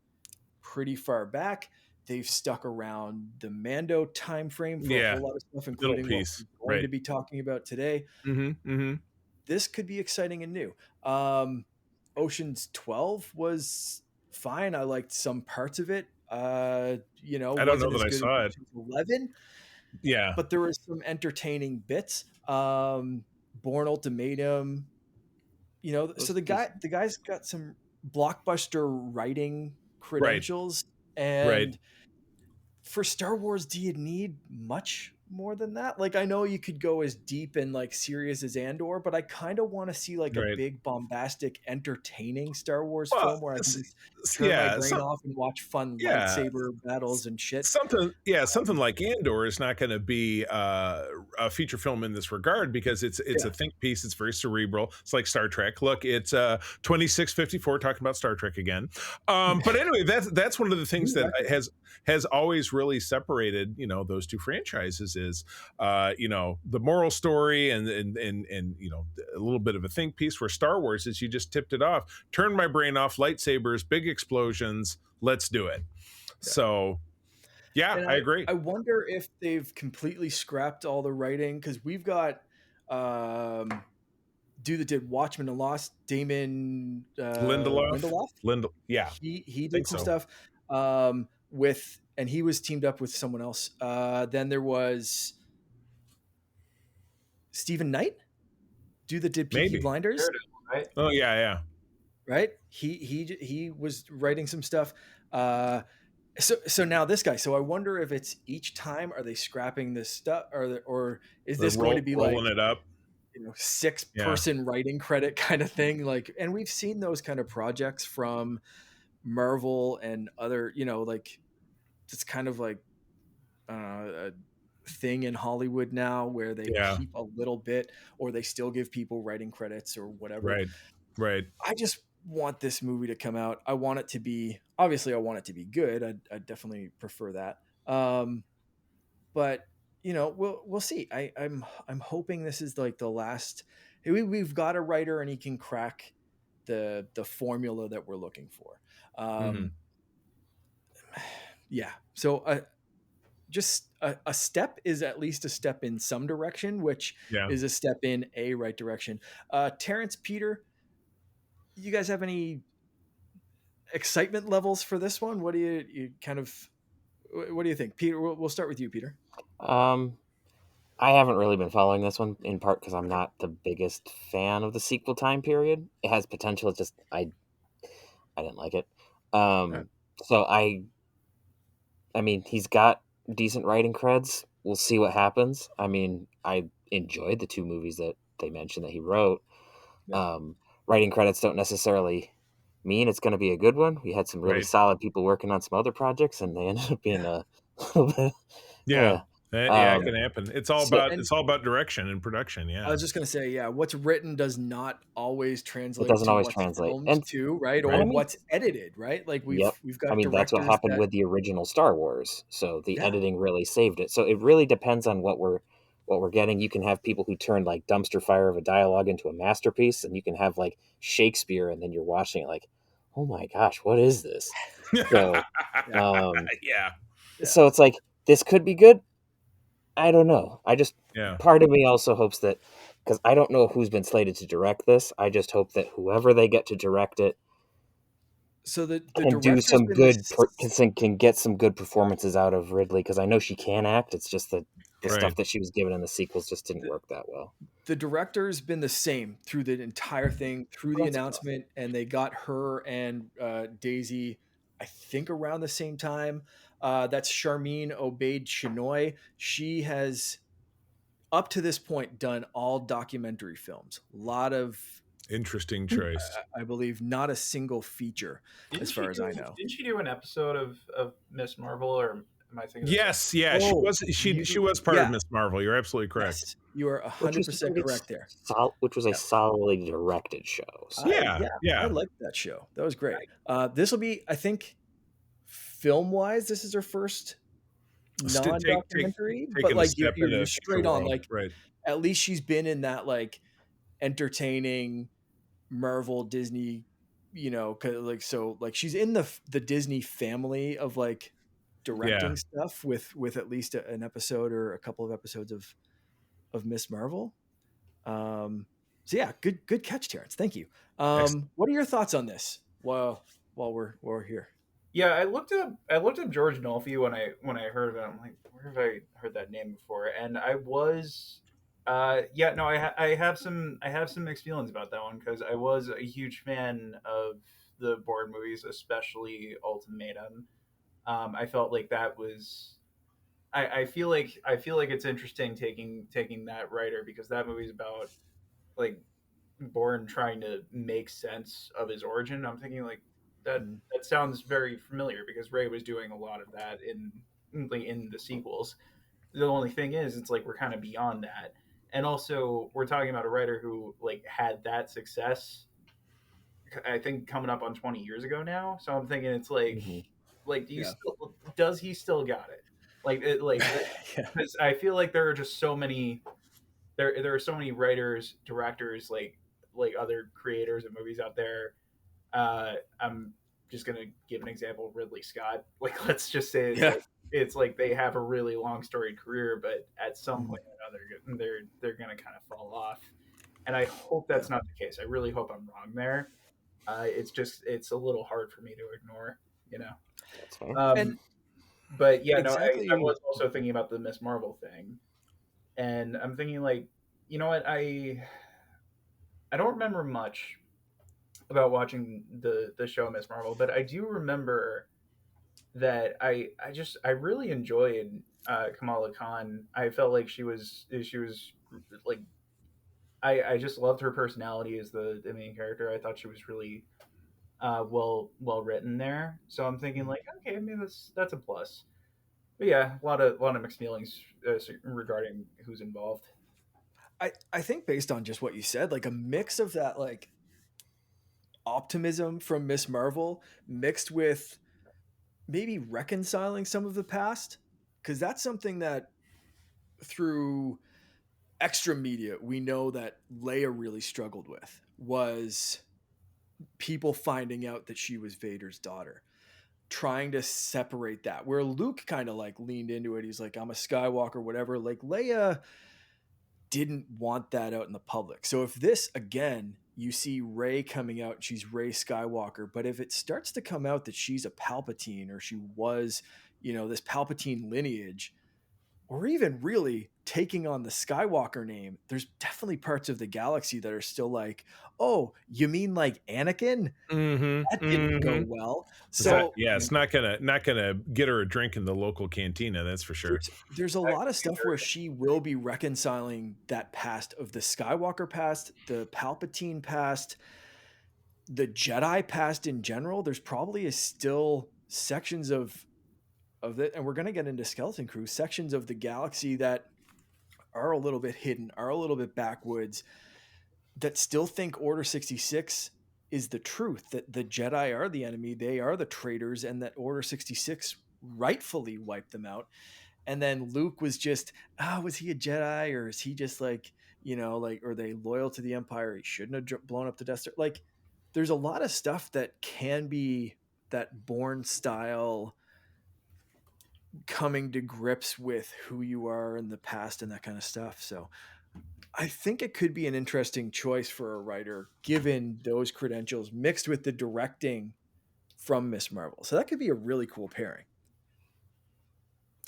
Speaker 1: pretty far back. They've stuck around the Mando time frame for a
Speaker 2: Yeah.
Speaker 1: whole lot of stuff,
Speaker 2: Middle
Speaker 1: including what
Speaker 2: piece.
Speaker 1: we're going
Speaker 2: Right.
Speaker 1: to be talking about today.
Speaker 2: Mm-hmm.
Speaker 1: This could be exciting and new. Ocean's 12 was fine. I liked some parts of it.
Speaker 2: I don't know
Speaker 1: Wasn't
Speaker 2: that
Speaker 1: as
Speaker 2: I
Speaker 1: good as
Speaker 2: saw it.
Speaker 1: Ocean's 11,
Speaker 2: Yeah.
Speaker 1: but there was some entertaining bits. Born Ultimatum, so the guy's got some blockbuster writing
Speaker 2: Right.
Speaker 1: credentials,
Speaker 2: Right.
Speaker 1: and for Star Wars, do you need much more than that? Like, I know you could go as deep and like serious as Andor, but I kind of want to see like a
Speaker 2: Right.
Speaker 1: big, bombastic, entertaining Star Wars
Speaker 2: Well,
Speaker 1: film where I can just turn my
Speaker 2: yeah.
Speaker 1: brain off and watch fun
Speaker 2: Yeah.
Speaker 1: lightsaber battles and shit.
Speaker 2: Something like Andor is not going to be a feature film in this regard because it's
Speaker 1: Yeah.
Speaker 2: a think piece. It's very cerebral. It's like Star Trek. Look, it's 2654 talking about Star Trek again. But anyway, that's one of the things that has always really separated those two franchises is the moral story and a little bit of a think piece. Where Star Wars is you just tipped it off, turn my brain off, lightsabers, big explosions, let's do it. So yeah,
Speaker 1: And
Speaker 2: I agree.
Speaker 1: I wonder if they've completely scrapped all the writing, because we've got dude that did Watchmen and Lost, Damon Lindelof.
Speaker 2: Yeah,
Speaker 1: He did
Speaker 2: think
Speaker 1: some
Speaker 2: so.
Speaker 1: stuff and he was teamed up with someone else. Then there was Stephen Knight, dude that did Peaky
Speaker 2: Maybe.
Speaker 1: Blinders.
Speaker 4: There it is, right?
Speaker 2: Oh yeah.
Speaker 1: Right? He was writing some stuff. So now this guy. So I wonder if it's each time, are they scrapping this stuff, or is
Speaker 2: They're
Speaker 1: this going to be
Speaker 2: rolling
Speaker 1: like
Speaker 2: it up?
Speaker 1: 6-person writing credit kind of thing? Like, and we've seen those kind of projects from Marvel and other, like it's kind of like a thing in Hollywood now where they keep a little bit, or they still give people writing credits or whatever.
Speaker 2: Right.
Speaker 1: I just want this movie to come out. I want it to be, obviously I want it to be good. I definitely prefer that. But we'll see. I'm hoping this is like the last. We've got a writer and he can crack the formula that we're looking for. Yeah. So just a step is at least a step in some direction, which is a step in a right direction. Terrence, Peter, you guys have any excitement levels for this one? What do you think, Peter? We'll start with you, Peter.
Speaker 3: I haven't really been following this one, in part because I'm not the biggest fan of the sequel time period. It has potential. It's just I didn't like it. So I mean, he's got decent writing creds. We'll see what happens. I mean, I enjoyed the 2 movies that they mentioned that he wrote. Writing credits don't necessarily mean it's going to be a good one. We had some really solid people working on some other projects, and they ended up being a little bit.
Speaker 2: It can happen. It's all about direction and production. Yeah,
Speaker 1: I was just gonna say, what's written does not always translate.
Speaker 3: It doesn't
Speaker 1: to
Speaker 3: always
Speaker 1: what's
Speaker 3: translate,
Speaker 1: filmed too, right? Or what's edited, right? Like we've got.
Speaker 3: I mean, that's what happened with the original Star Wars. So the editing really saved it. So it really depends on what we're getting. You can have people who turn like dumpster fire of a dialogue into a masterpiece, and you can have like Shakespeare, and then you're watching it like, oh my gosh, what is this? So, so it's like, this could be good. I don't know.
Speaker 2: Yeah.
Speaker 3: Part of me also hopes that, because I don't know who's been slated to direct this. I just hope that whoever they get to direct it
Speaker 1: So the
Speaker 3: can do
Speaker 1: director's
Speaker 3: some
Speaker 1: been
Speaker 3: good,
Speaker 1: this.
Speaker 3: can get some good performances out of Ridley, because I know she can act. It's just that the
Speaker 2: Right.
Speaker 3: stuff that she was given in the sequels just didn't work that well.
Speaker 1: The director's been the same through the entire thing, through the
Speaker 3: That's a plus.
Speaker 1: announcement, and they got her and Daisy, I think, around the same time. That's Charmine Obaid Chinoy. She has, up to this point, done all documentary films. A lot of,
Speaker 2: Interesting choice.
Speaker 1: I believe, not a single feature, as far as I know.
Speaker 4: Didn't she do an episode of Miss Marvel, or am I thinking of something?
Speaker 2: Yes, yeah,
Speaker 1: Oh,
Speaker 2: she was part of
Speaker 1: yeah,
Speaker 2: Miss Marvel. You're absolutely correct.
Speaker 1: yes, you are
Speaker 3: Which was
Speaker 1: 100% correct there.
Speaker 3: which was a
Speaker 1: Yeah.
Speaker 3: solidly directed show. So.
Speaker 2: Yeah,
Speaker 1: Yeah, I
Speaker 2: yeah.
Speaker 1: liked that show. That was great. This will be, I think, film wise, this is her first non-documentary, but
Speaker 2: Taking a
Speaker 1: like
Speaker 2: step in
Speaker 1: you're
Speaker 2: a
Speaker 1: straight
Speaker 2: feature
Speaker 1: on.
Speaker 2: world,
Speaker 1: Like
Speaker 2: right?
Speaker 1: at least she's been in that like entertaining Marvel Disney, like so like she's in the Disney family of like
Speaker 2: Yeah,
Speaker 1: directing stuff with at least an episode or a couple of episodes of Miss Marvel. So yeah, good catch, Terrence. Thank you.
Speaker 2: excellent.
Speaker 1: What are your thoughts on this? While we're here.
Speaker 4: Yeah, I looked up George Nolfi when I heard of it. I'm like, where have I heard that name before? And I was, yeah, no, I have some mixed feelings about that one because I was a huge fan of the Bourne movies, especially Ultimatum. I felt like that was. I feel like it's interesting taking that writer because that movie's about like Bourne trying to make sense of his origin. I'm thinking like that
Speaker 1: Mm,
Speaker 4: that sounds very familiar because Ray was doing a lot of that in the sequels. The only thing is, it's like we're kind of beyond that, and also we're talking about a writer who like had that success. I think coming up on 20 years ago now. So I'm thinking it's
Speaker 3: Mhm.
Speaker 4: like do you
Speaker 1: yeah.
Speaker 4: still does he still got it? Like it like
Speaker 1: Yeah.
Speaker 4: because I feel like there are just so many there are so many writers, directors, like other creators of movies out there. I'm just gonna give an example: Ridley Scott. Like, let's just say
Speaker 1: Yeah.
Speaker 4: it's like they have a really long storied career, but at some
Speaker 1: Mhm.
Speaker 4: point or another, they're gonna kind of fall off. And I hope
Speaker 1: Yeah.
Speaker 4: that's not the case. I really hope I'm wrong there. It's a little hard for me to ignore, you know.
Speaker 3: That's fair.
Speaker 1: And
Speaker 4: But yeah, no, I
Speaker 1: exactly.
Speaker 4: was also thinking about the Miss Marvel thing, and I'm thinking like, you know what, I don't remember much about watching the show Miss Marvel, but I do remember that I really enjoyed Kamala Khan. I felt like she was like I just loved her personality as the main character. I thought she was really well written there. So I'm thinking like, okay, I mean that's a plus. But yeah, a lot of mixed feelings regarding who's involved.
Speaker 1: I think based on just what you said, like a mix of that like optimism from Miss Marvel mixed with maybe reconciling some of the past, because that's something that through extra media we know that Leia really struggled with was people finding out that she was Vader's daughter, trying to separate that. Where Luke kind of like leaned into it, he's like, I'm a Skywalker, whatever. Like Leia didn't want that out in the public. So if this again, you see Rey coming out, she's Rey Skywalker, but if it starts to come out that she's a Palpatine or she was, this Palpatine lineage, or even really taking on the Skywalker name, there's definitely parts of the galaxy that are still like, oh, you mean like Anakin? That
Speaker 2: Mm-hmm.
Speaker 1: didn't go
Speaker 2: Mm-hmm.
Speaker 1: well.
Speaker 2: That,
Speaker 1: So
Speaker 2: yeah, it's not gonna get her a drink in the local cantina. That's for sure.
Speaker 1: there's a lot of stuff where she will be reconciling that past of the Skywalker past, the Palpatine past, the Jedi past in general. There's probably is still sections of it, and we're going to get into Skeleton Crew, sections of the galaxy that are a little bit hidden, are a little bit backwoods, that still think Order 66 is the truth, that the Jedi are the enemy, they are the traitors, and that Order 66 rightfully wiped them out. And then Luke was just, was he a Jedi, or is he just like, like, are they loyal to the Empire? He shouldn't have blown up the Death Star. Like, there's a lot of stuff that can be that Bourne style coming to grips with who you are in the past and that kind of stuff. So I think it could be an interesting choice for a writer, given those credentials mixed with the directing from Miss Marvel. So that could be a really cool pairing.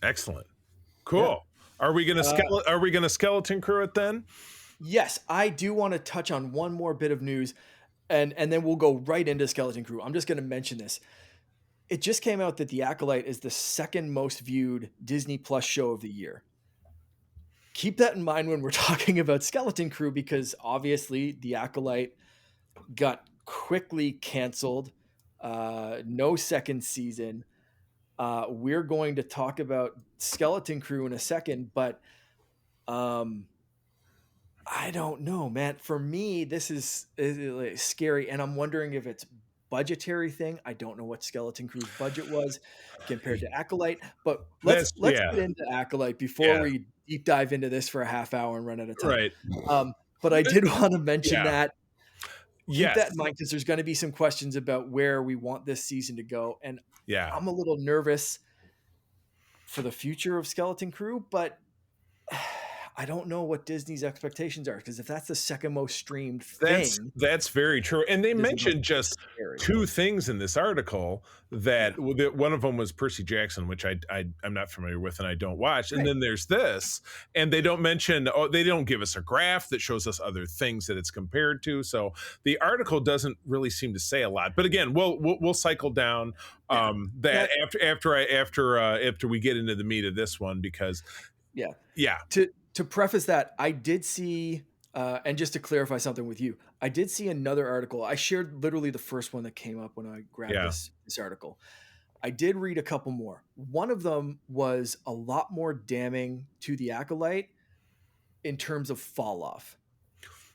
Speaker 2: Excellent.
Speaker 1: Yeah.
Speaker 2: Cool. Are we gonna skeleton crew it then?
Speaker 1: Yes, I do want to touch on one more bit of news, and then we'll go right into Skeleton Crew. I'm just going to mention this. It just came out that The Acolyte is the second most viewed Disney Plus show of the year. Keep that in mind when we're talking about Skeleton Crew, because obviously The Acolyte got quickly canceled. No second season. We're going to talk about Skeleton Crew in a second, but I don't know, man. For me, this is like scary, and I'm wondering if it's budgetary thing. I don't know what Skeleton Crew's budget was compared to Acolyte, but let's get into Acolyte before we deep dive into this for a half hour and run out of time.
Speaker 2: Right.
Speaker 1: But I did want to mention that.
Speaker 2: Keep
Speaker 1: that in mind, because there's going to be some questions about where we want this season to go, and I'm a little nervous for the future of Skeleton Crew, but I don't know what Disney's expectations are, because if that's the second most streamed thing,
Speaker 2: that's very true. And they mentioned just two things in this article that one of them was Percy Jackson, which I'm not familiar with and I don't watch. And then there's this, and they don't mention, they don't give us a graph that shows us other things that it's compared to. So the article doesn't really seem to say a lot. But again, we'll cycle down that after we get into the meat of this one, because
Speaker 1: To preface that, I did see, and just to clarify something with you, I did see another article. I shared literally the first one that came up when I grabbed this article. I did read a couple more. One of them was a lot more damning to The Acolyte in terms of fall off.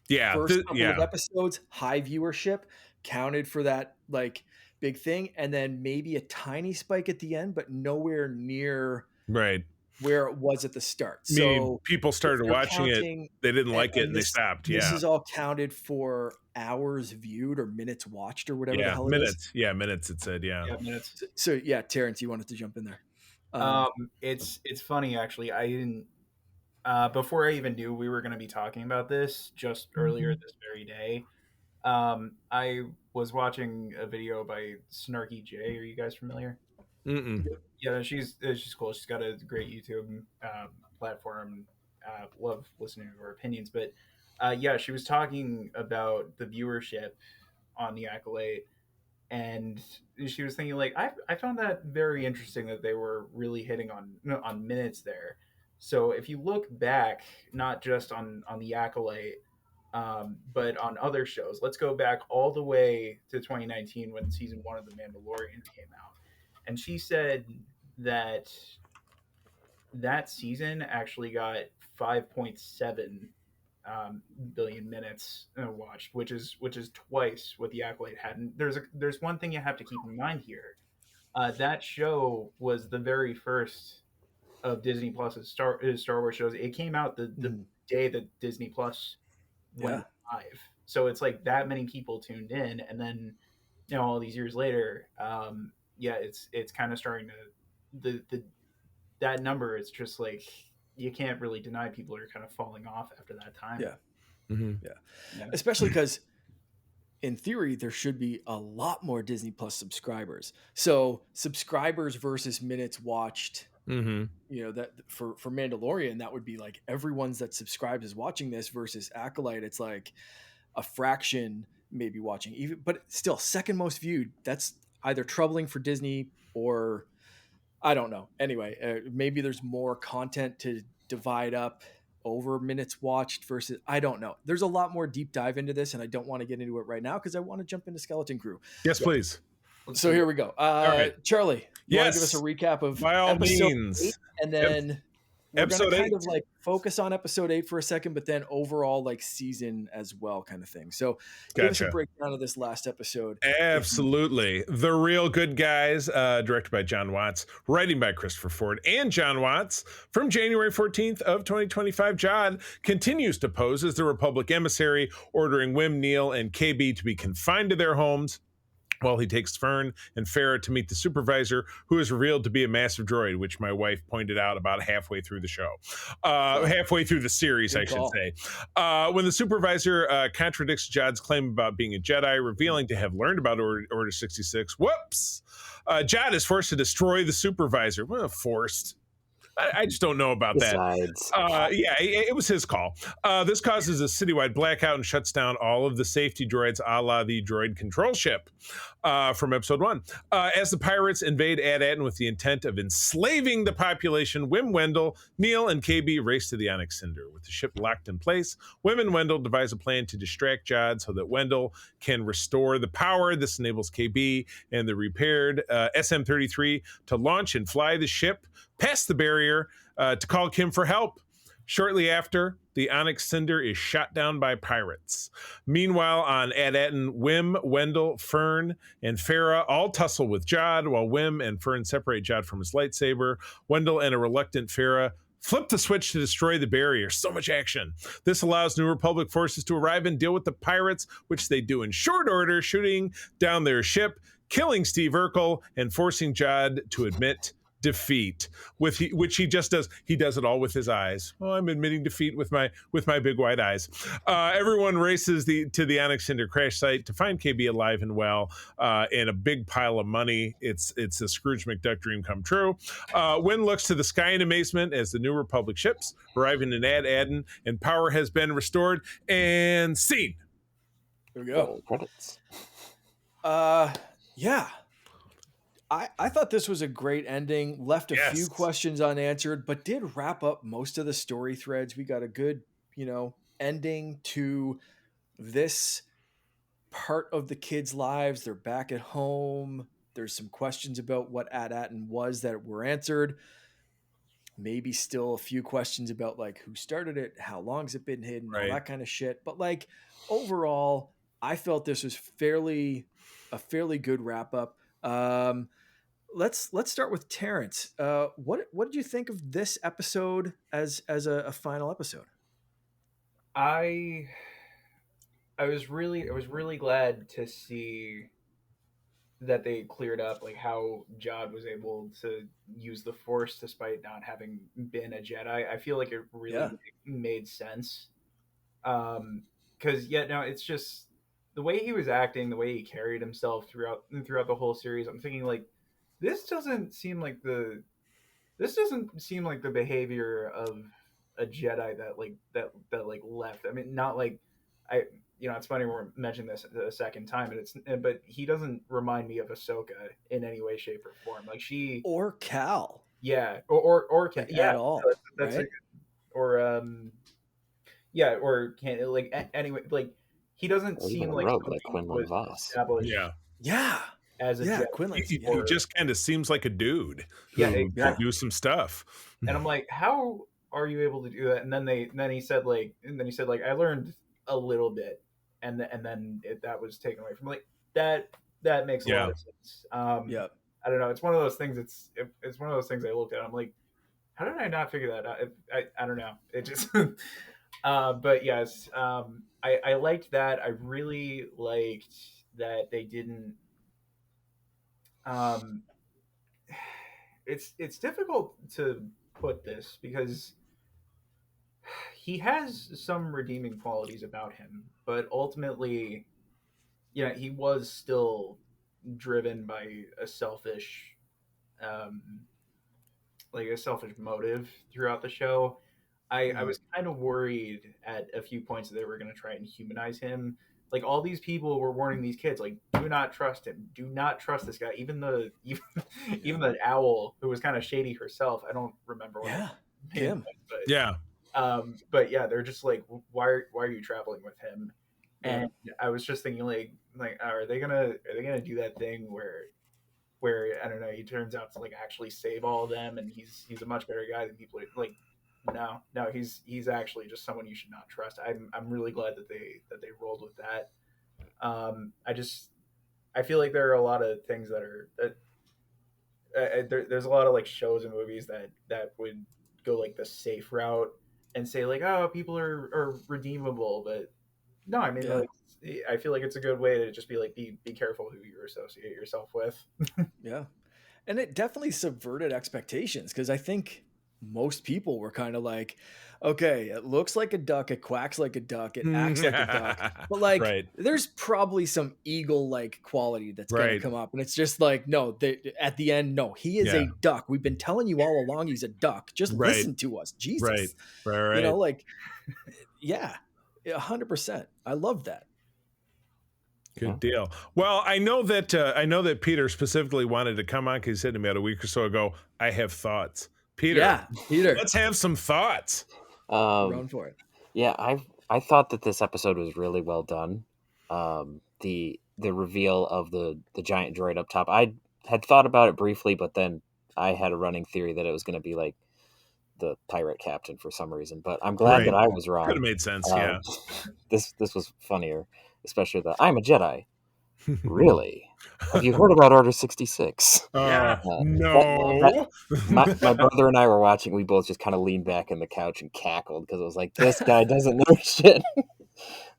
Speaker 1: First couple of episodes, high viewership, counted for that like big thing, and then maybe a tiny spike at the end, but nowhere near where it was at the start. So
Speaker 2: people started watching it, they didn't like it, and they stopped.
Speaker 1: This is all counted for hours viewed or minutes watched or whatever the hell it is.
Speaker 2: Minutes it said,
Speaker 4: minutes.
Speaker 1: So Terrence, you wanted to jump in there.
Speaker 4: It's funny, actually. I didn't before I even knew we were going to be talking about this, just earlier this very day, I was watching a video by Snarky J. Are you guys familiar? Yeah, she's cool. She's got a great YouTube platform. Love listening to her opinions. But she was talking about the viewership on The Acolyte, and she was thinking like, I found that very interesting that they were really hitting on minutes there. So if you look back, not just on The Acolyte, but on other shows, let's go back all the way to 2019 when season 1 of The Mandalorian came out. And she said that season actually got 5.7 billion minutes watched, which is twice what The Acolyte had. And there's one thing you have to keep in mind here. That show was the very first of Disney Plus's Star Wars shows. It came out the day that Disney Plus went live. So it's like that many people tuned in, and then all these years later, it's kind of starting to that number is just like, you can't really deny people are kind of falling off after that time.
Speaker 1: Especially because in theory there should be a lot more Disney Plus subscribers. So subscribers versus minutes watched, that for Mandalorian, that would be like everyone's that subscribes is watching this, versus Acolyte, it's like a fraction maybe watching, even, but still second most viewed. That's either troubling for Disney, or I don't know. Anyway, maybe there's more content to divide up over minutes watched versus, I don't know. There's a lot more deep dive into this, and I don't want to get into it right now because I want to jump into Skeleton Crew.
Speaker 2: Yes, please.
Speaker 1: So here we go. Charlie, you want to give us a recap of
Speaker 2: by all means,
Speaker 1: 8, and then we're going to kind of like focus on episode 8 for a second, but then overall like season as well, kind of thing. So give us a breakdown of this last episode.
Speaker 2: Absolutely. The Real Good Guys, directed by John Watts, writing by Christopher Ford and John Watts. From January 14th of 2025, John continues to pose as the Republic emissary, ordering Wim, Neal, and KB to be confined to their homes Well, he takes Fern and Farah to meet the supervisor, who is revealed to be a massive droid, which my wife pointed out about halfway through the show. Halfway through the series,
Speaker 1: Good
Speaker 2: I should
Speaker 1: call.
Speaker 2: say. When the supervisor contradicts Jad's claim about being a Jedi, revealing to have learned about Order 66, whoops! Jad is forced to destroy the supervisor. Well, forced. I just don't know about that.
Speaker 3: Besides,
Speaker 2: Yeah, it was his call. This causes a citywide blackout and shuts down all of the safety droids, a la the droid control ship from episode 1. As the pirates invade Ad-Aden with the intent of enslaving the population, Wim Wendell, Neil, and KB race to the Onyx Cinder. With the ship locked in place, Wim and Wendell devise a plan to distract Jad so that Wendell can restore the power. This enables KB and the repaired SM-33 to launch and fly the ship past the barrier to call Kim for help. Shortly after, the Onyx Cinder is shot down by pirates. Meanwhile, on Ad-Aden, Wim, Wendell, Fern, and Farah all tussle with Jad, while Wim and Fern separate Jad from his lightsaber. Wendell and a reluctant Farah flip the switch to destroy the barrier. So much action. This allows New Republic forces to arrive and deal with the pirates, which they do in short order, shooting down their ship, killing Steve Urkel, and forcing Jad to admit defeat, which he just does. He does it all with his eyes. Oh, I'm admitting defeat with my big white eyes. Everyone races to the Onyx Cinder crash site to find KB alive and well, and a big pile of money. It's a Scrooge McDuck dream come true. Wynn looks to the sky in amazement as the New Republic ships arriving in Ad-Aden, and power has been restored. And scene.
Speaker 1: There we go.
Speaker 3: Credits.
Speaker 1: Yeah. I thought this was a great ending, left a few questions unanswered, but did wrap up most of the story threads. We got a good, ending to this part of the kids' lives. They're back at home. There's some questions about what Ad-Aden was that were answered. Maybe still a few questions about like who started it, how long's it been hidden, all that kind of shit. But like overall, I felt this was a fairly good wrap up. Let's start with Terrence. What did you think of this episode as a final episode?
Speaker 4: I was really glad to see that they cleared up like how Jad was able to use the Force despite not having been a Jedi. I feel like it really made sense. Because it's just the way he was acting, the way he carried himself throughout the whole series. I'm thinking like this doesn't seem like the behavior of a Jedi that left. I mean, not like it's funny we're mentioning this a second time, but he doesn't remind me of Ahsoka in any way, shape, or form. Like she
Speaker 1: or Cal,
Speaker 4: or Cal,
Speaker 1: at all.
Speaker 4: That's
Speaker 1: right?
Speaker 4: Or can like anyway, like he doesn't seem like
Speaker 3: rogue like Quinlan Voss.
Speaker 1: Yeah.
Speaker 4: As a Jedi.
Speaker 2: Quinlan, he just kind of seems like a dude who do some stuff.
Speaker 4: And I'm like, how are you able to do that? And then he said I learned a little bit, and then that was taken away from like that makes a lot of sense. I don't know. It's one of those things. It's one of those things I looked at. I'm like, how did I not figure that out? I don't know. It just. But yes, I liked that. I really liked that they didn't. It's difficult to put this because he has some redeeming qualities about him, but ultimately, he was still driven by a selfish motive throughout the show. I was kind of worried at a few points that they were going to try and humanize him. Like all these people were warning these kids, like, do not trust him. Do not trust this guy. Even the owl who was kind of shady herself. I don't remember what.
Speaker 1: Yeah, Kim.
Speaker 4: But they're just like, why are you traveling with him? And I was just thinking, like, are they gonna do that thing where I don't know, he turns out to like actually save all of them, and he's a much better guy than people like. No, he's actually just someone you should not trust. I'm really glad that they rolled with that. I feel like there are a lot of things there's a lot of like shows and movies that would go like the safe route and say like, oh, people are redeemable, but No, I mean,
Speaker 1: Yeah.
Speaker 4: like, I feel like it's a good way to just be like, be careful who you associate yourself with.
Speaker 1: Yeah. And it definitely subverted expectations because I think most people were kind of like, okay, it looks like a duck, it quacks like a duck, it acts like a duck, but like
Speaker 2: Right.
Speaker 1: there's probably some eagle like quality that's going to
Speaker 2: Right.
Speaker 1: come up. And it's just like, no, at the end, no, he is
Speaker 2: Yeah.
Speaker 1: a duck. We've been telling you all along he's a duck. Just
Speaker 2: Right.
Speaker 1: listen to us.
Speaker 2: Right.
Speaker 1: Jesus.
Speaker 2: Right.
Speaker 1: Like, yeah, 100%. I love that.
Speaker 2: Good deal. Well, I know that Peter specifically wanted to come on because he said to me about a week or so ago, I have thoughts. Peter,
Speaker 1: Yeah, Peter,
Speaker 2: let's have some thoughts.
Speaker 1: run for it.
Speaker 3: Yeah, I thought that this episode was really well done. The reveal of the giant droid up top. I had thought about it briefly, but then I had a running theory that it was going to be like the pirate captain for some reason. But I'm glad
Speaker 2: Right.
Speaker 3: that I was
Speaker 2: Could
Speaker 3: wrong.
Speaker 2: have made sense. Yeah.
Speaker 3: This was funnier, especially the I'm a Jedi. Really? Have you heard about Order 66?
Speaker 1: Yeah.
Speaker 2: No.
Speaker 3: My brother and I were watching. We both just kind of leaned back in the couch and cackled because it was like, this guy doesn't know shit.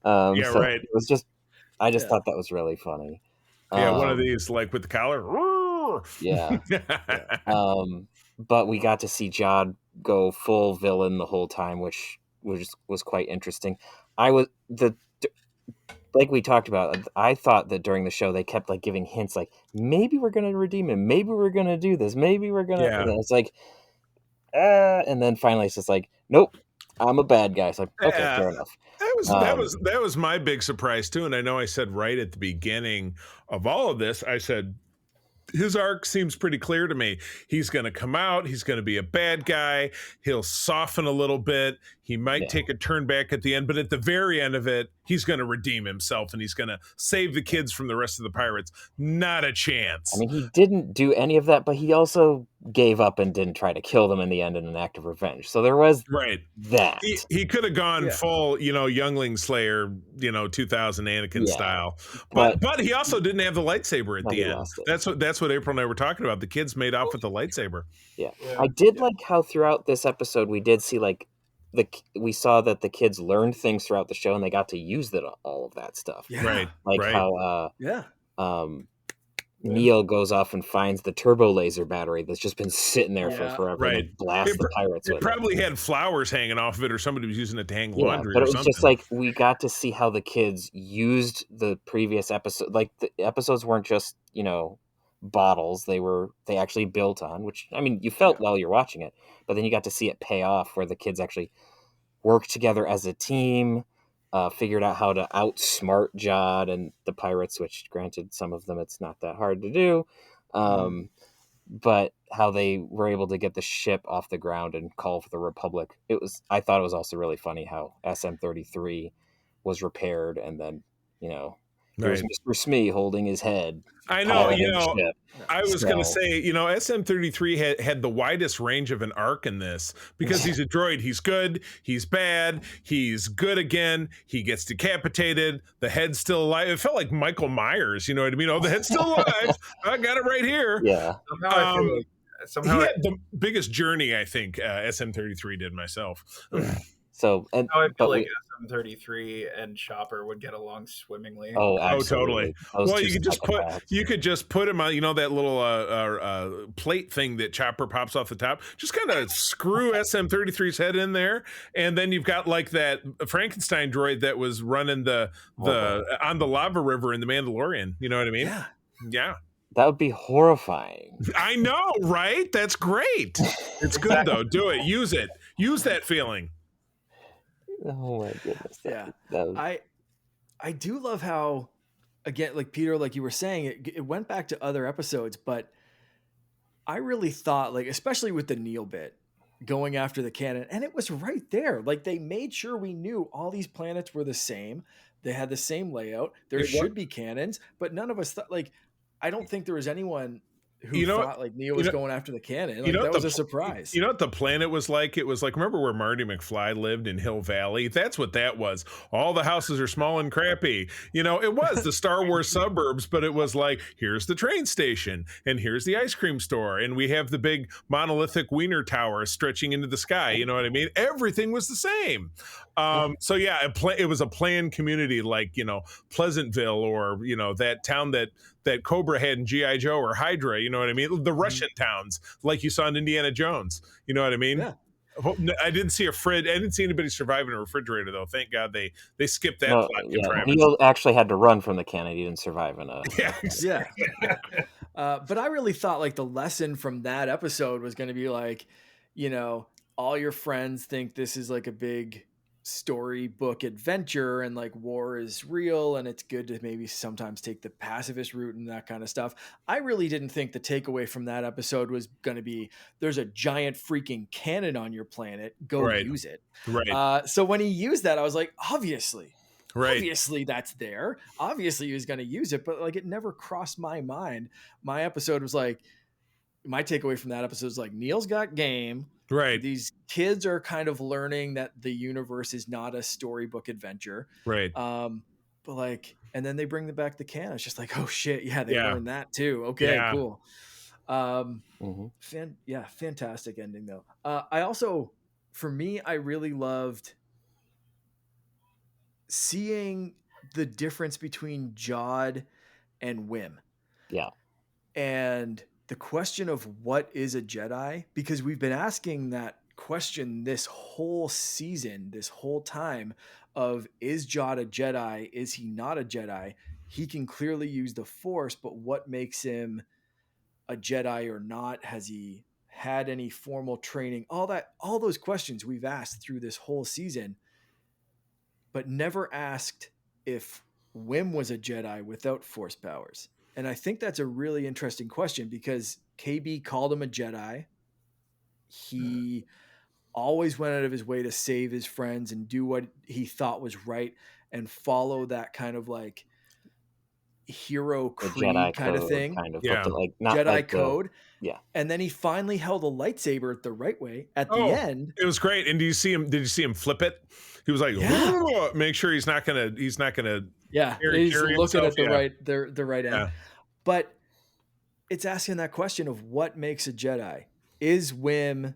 Speaker 2: Yeah,
Speaker 3: So
Speaker 2: right.
Speaker 3: it was just, I just
Speaker 1: Yeah.
Speaker 3: thought that was really funny.
Speaker 2: Yeah, one of these like with the collar.
Speaker 3: Yeah. But we got to see Jod go full villain the whole time, which was quite interesting. Like we talked about, I thought that during the show they kept like giving hints, like maybe we're gonna redeem him, maybe we're gonna do this, maybe we're gonna.
Speaker 2: Yeah.
Speaker 3: And it's like, and then finally it's just like, nope, I'm a bad guy. It's like, okay,
Speaker 2: Yeah.
Speaker 3: fair enough.
Speaker 2: That was my big surprise too. And I know I said right at the beginning of all of this, I said his arc seems pretty clear to me. He's going to come out. He's going to be a bad guy. He'll soften a little bit. He might take a turn back at the end, but at the very end of it, he's going to redeem himself and he's going to save the kids from the rest of the pirates. Not a chance.
Speaker 3: I mean, he didn't do any of that, but he also gave up and didn't try to kill them in the end in an act of revenge. So there was that.
Speaker 2: He could have gone full, youngling slayer, 2000 Anakin style. But he also didn't have the lightsaber at the end. That's what April and I were talking about. The kids made off with the lightsaber.
Speaker 3: Yeah. I did like how throughout this episode we did see like we saw that the kids learned things throughout the show and they got to use all of that stuff.
Speaker 1: Yeah.
Speaker 2: Right.
Speaker 3: Like how Neil goes off and finds the turbo laser battery that's just been sitting there for forever and blasts the pirates with it.
Speaker 2: Probably had flowers hanging off of it or somebody was using it to hang laundry
Speaker 3: but
Speaker 2: or
Speaker 3: it was
Speaker 2: something.
Speaker 3: just like we got to see how the kids used the previous episode. Like the episodes weren't just, bottles. They actually built on, which, I mean, you felt while you're watching it, but then you got to see it pay off where the kids actually worked together as a team, figured out how to outsmart Jod and the pirates, which granted some of them it's not that hard to do, but how they were able to get the ship off the ground and call for the Republic. I thought it was also really funny how SM-33 was repaired and then, here's Mr. Smee holding his head.
Speaker 2: I know, I was going to say, SM-33 had the widest range of an arc in this because he's a droid. He's good. He's bad. He's good again. He gets decapitated. The head's still alive. It felt like Michael Myers. You know what I mean? Oh, the head's still alive. I got it right here.
Speaker 3: Yeah.
Speaker 4: Somehow
Speaker 2: he had the biggest journey, I think, SM-33 did myself.
Speaker 3: So,
Speaker 4: I feel like SM-33 and Chopper would get along swimmingly.
Speaker 3: Oh, absolutely.
Speaker 2: Well, you could just put him on, that little plate thing that Chopper pops off the top. Just kind of screw SM-33's head in there, and then you've got like that Frankenstein droid that was running the on the lava river in the Mandalorian. You know what I mean? Yeah.
Speaker 3: That would be horrifying.
Speaker 2: I know, right? That's great. It's good though. Do it. Use it. Use that feeling.
Speaker 3: Oh my goodness.
Speaker 1: I do love how, again, like Peter, like you were saying, it went back to other episodes, but I really thought, like, especially with the Neil bit going after the cannon, and it was right there. Like they made sure we knew all these planets were the same. They had the same layout. There should be cannons, but none of us thought, like, I don't think there was anyone who
Speaker 2: You know what?
Speaker 1: thought like Neo
Speaker 2: You
Speaker 1: was
Speaker 2: know,
Speaker 1: going after the cannon.
Speaker 2: you
Speaker 1: Like
Speaker 2: know
Speaker 1: that
Speaker 2: what the
Speaker 1: was a surprise.
Speaker 2: you know what the planet was like? It was like, remember where Marty McFly lived in Hill Valley? That's what that was. All the houses are small and crappy. You know, it was the Star Wars suburbs, but it was like, here's the train station, and here's the ice cream store, and we have the big monolithic wiener tower stretching into the sky. You know what I mean? Everything was the same. So yeah, it was a planned community, like, you know, Pleasantville, or, you know, that town that Cobra had in G.I. Joe, or Hydra, you know what I mean? The Russian towns, like you saw in Indiana Jones, you know what I mean?
Speaker 1: Yeah.
Speaker 2: I didn't see I didn't see anybody survive in a refrigerator, though. Thank God they skipped that
Speaker 3: No,
Speaker 2: plot
Speaker 3: yeah,
Speaker 2: contrivance.
Speaker 3: Neo actually had to run from the cannon. He didn't survive in a.
Speaker 2: Yeah,
Speaker 1: Yeah. But I really thought like the lesson from that episode was going to be like, you know, all your friends think this is like a big storybook adventure and like war is real and it's good to maybe sometimes take the pacifist route and that kind of stuff. I really didn't think the takeaway from that episode was going to be there's a giant freaking cannon on your planet, go
Speaker 2: right,
Speaker 1: use it.
Speaker 2: right,
Speaker 1: So when he used that, I was like,
Speaker 2: right,
Speaker 1: obviously that's there. Obviously he was going to use it, but like it never crossed my mind. My episode was like, my takeaway from that episode is like, Neil's got game.
Speaker 2: right,
Speaker 1: These kids are kind of learning that the universe is not a storybook adventure.
Speaker 2: right.
Speaker 1: But like, and then they bring back the can. It's just like, oh shit, yeah, they
Speaker 2: Yeah,
Speaker 1: learned that too. Okay,
Speaker 2: yeah.
Speaker 1: cool. Fantastic ending though. I also, for me, I really loved seeing the difference between Jod and Wim.
Speaker 3: Yeah.
Speaker 1: And the question of what is a Jedi, because we've been asking that question this whole season, this whole time of, is Jod a Jedi? Is he not a Jedi? He can clearly use the Force, but what makes him a Jedi or not? Has he had any formal training? All those questions we've asked through this whole season, but never asked if Wim was a Jedi without Force powers. And I think that's a really interesting question because KB called him a Jedi. He always went out of his way to save his friends and do what he thought was right and follow that kind of like hero
Speaker 3: The
Speaker 1: creed
Speaker 3: Jedi
Speaker 1: kind of
Speaker 3: code,
Speaker 1: thing.
Speaker 3: kind of,
Speaker 2: Yeah.
Speaker 3: but like not
Speaker 1: Jedi
Speaker 3: like
Speaker 1: code.
Speaker 3: yeah.
Speaker 1: And then he finally held a lightsaber the right way at the
Speaker 2: Oh,
Speaker 1: end.
Speaker 2: it was great. And did you see him flip it? He was like,
Speaker 1: Yeah.
Speaker 2: "Whoa," make sure he's not gonna
Speaker 1: Yeah,
Speaker 2: carry
Speaker 1: he's looking
Speaker 2: himself.
Speaker 1: at the
Speaker 2: Yeah.
Speaker 1: right end.
Speaker 2: Yeah.
Speaker 1: But it's asking that question of what makes a Jedi. Is Wim,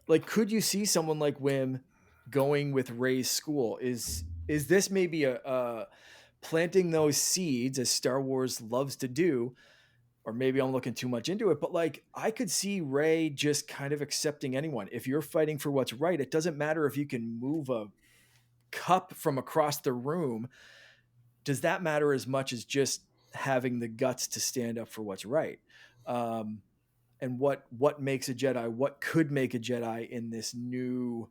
Speaker 1: like, could you see someone like Wim going with Rey's school? Is this maybe a planting those seeds as Star Wars loves to do? Or maybe I'm looking too much into it, but like I could see Rey just kind of accepting anyone. If you're fighting for what's right, it doesn't matter if you can move a cup from across the room. Does that matter as much as just having the guts to stand up for what's right? And what makes a Jedi? What could make a Jedi in this new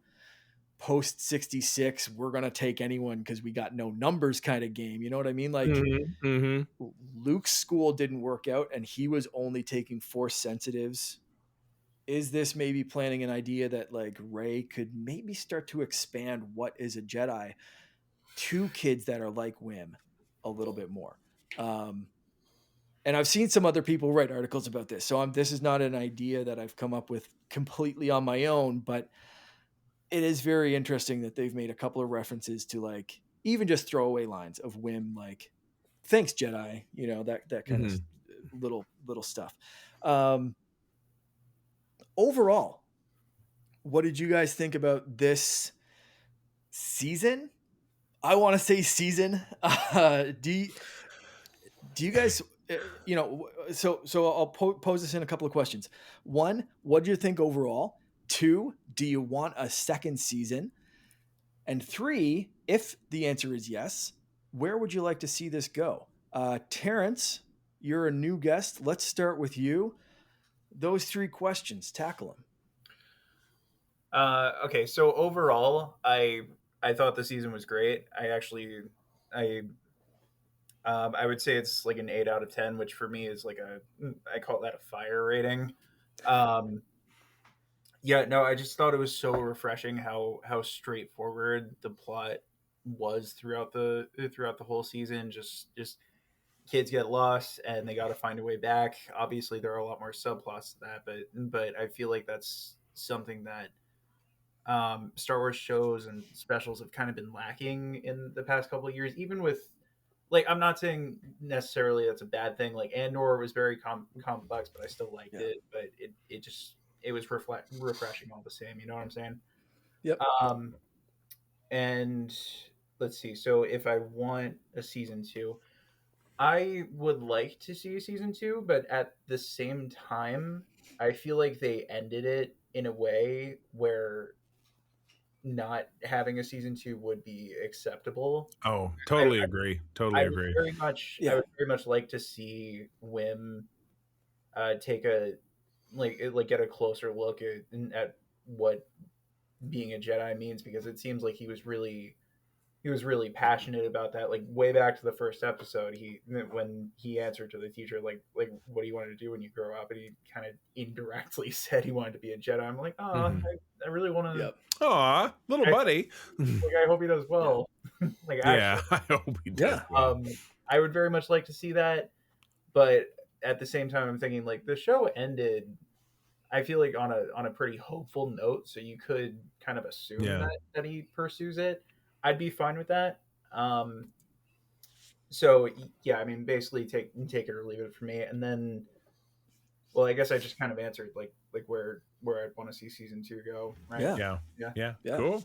Speaker 1: post 66? We're gonna take anyone because we got no numbers kind of game. You know what I mean? Like
Speaker 2: Mm-hmm.
Speaker 1: Luke's school didn't work out, and he was only taking Force sensitives. Is this maybe planting an idea that like Rey could maybe start to expand what is a Jedi to kids that are like Wim a little bit more? And I've seen some other people write articles about this. So this is not an idea that I've come up with completely on my own, but it is very interesting that they've made a couple of references to like even just throwaway lines of Wim, like, thanks Jedi, you know, that kind of little stuff. Overall, what did you guys think about this season? I want to say season. Do you guys, you know, so I'll pose this in a couple of questions. One, what do you think overall? Two, do you want a second season? And three, if the answer is yes, where would you like to see this go? Terrence, you're a new guest. Let's start with you. Those three questions, tackle them.
Speaker 4: Okay, so overall, I thought the season was great. I would say it's like an 8 out of 10, which for me is like I call that a fire rating. Yeah, no, I just thought it was so refreshing how straightforward the plot was throughout the whole season. Just kids get lost and they got to find a way back. Obviously, there are a lot more subplots to that, but I feel like that's something that Star Wars shows and specials have kind of been lacking in the past couple of years. Even with, like, I'm not saying necessarily that's a bad thing. Like Andor was very complex, but I still liked it. But it was refreshing all the same. You know what I'm saying?
Speaker 1: Yep.
Speaker 4: Um, and let's see. So if I want a season two, I would like to see a season two, but at the same time, I feel like they ended it in a way where not having a season two would be acceptable.
Speaker 2: Oh,
Speaker 4: I,
Speaker 2: totally agree.
Speaker 4: I
Speaker 2: Totally
Speaker 4: would
Speaker 2: agree.
Speaker 4: I would very much like to see Wim take a like get a closer look at what being a Jedi means, because it seems like he was really passionate about that. Like way back to the first episode, when he answered to the teacher like what do you want to do when you grow up, and he kind of indirectly said he wanted to be a Jedi. I'm like, oh, I really want to.
Speaker 1: Yep.
Speaker 2: Aw, little buddy.
Speaker 4: I hope he does well. Like
Speaker 2: Yeah,
Speaker 4: actually,
Speaker 2: I hope he does.
Speaker 4: I would very much like to see that, but at the same time, I'm thinking like the show ended. I feel like on a pretty hopeful note, so you could kind of assume that he pursues it. I'd be fine with that. So yeah, I mean, basically take it or leave it for me, and then, well, I guess I just kind of answered like where I'd want to see season two go, right?
Speaker 2: Yeah. Cool.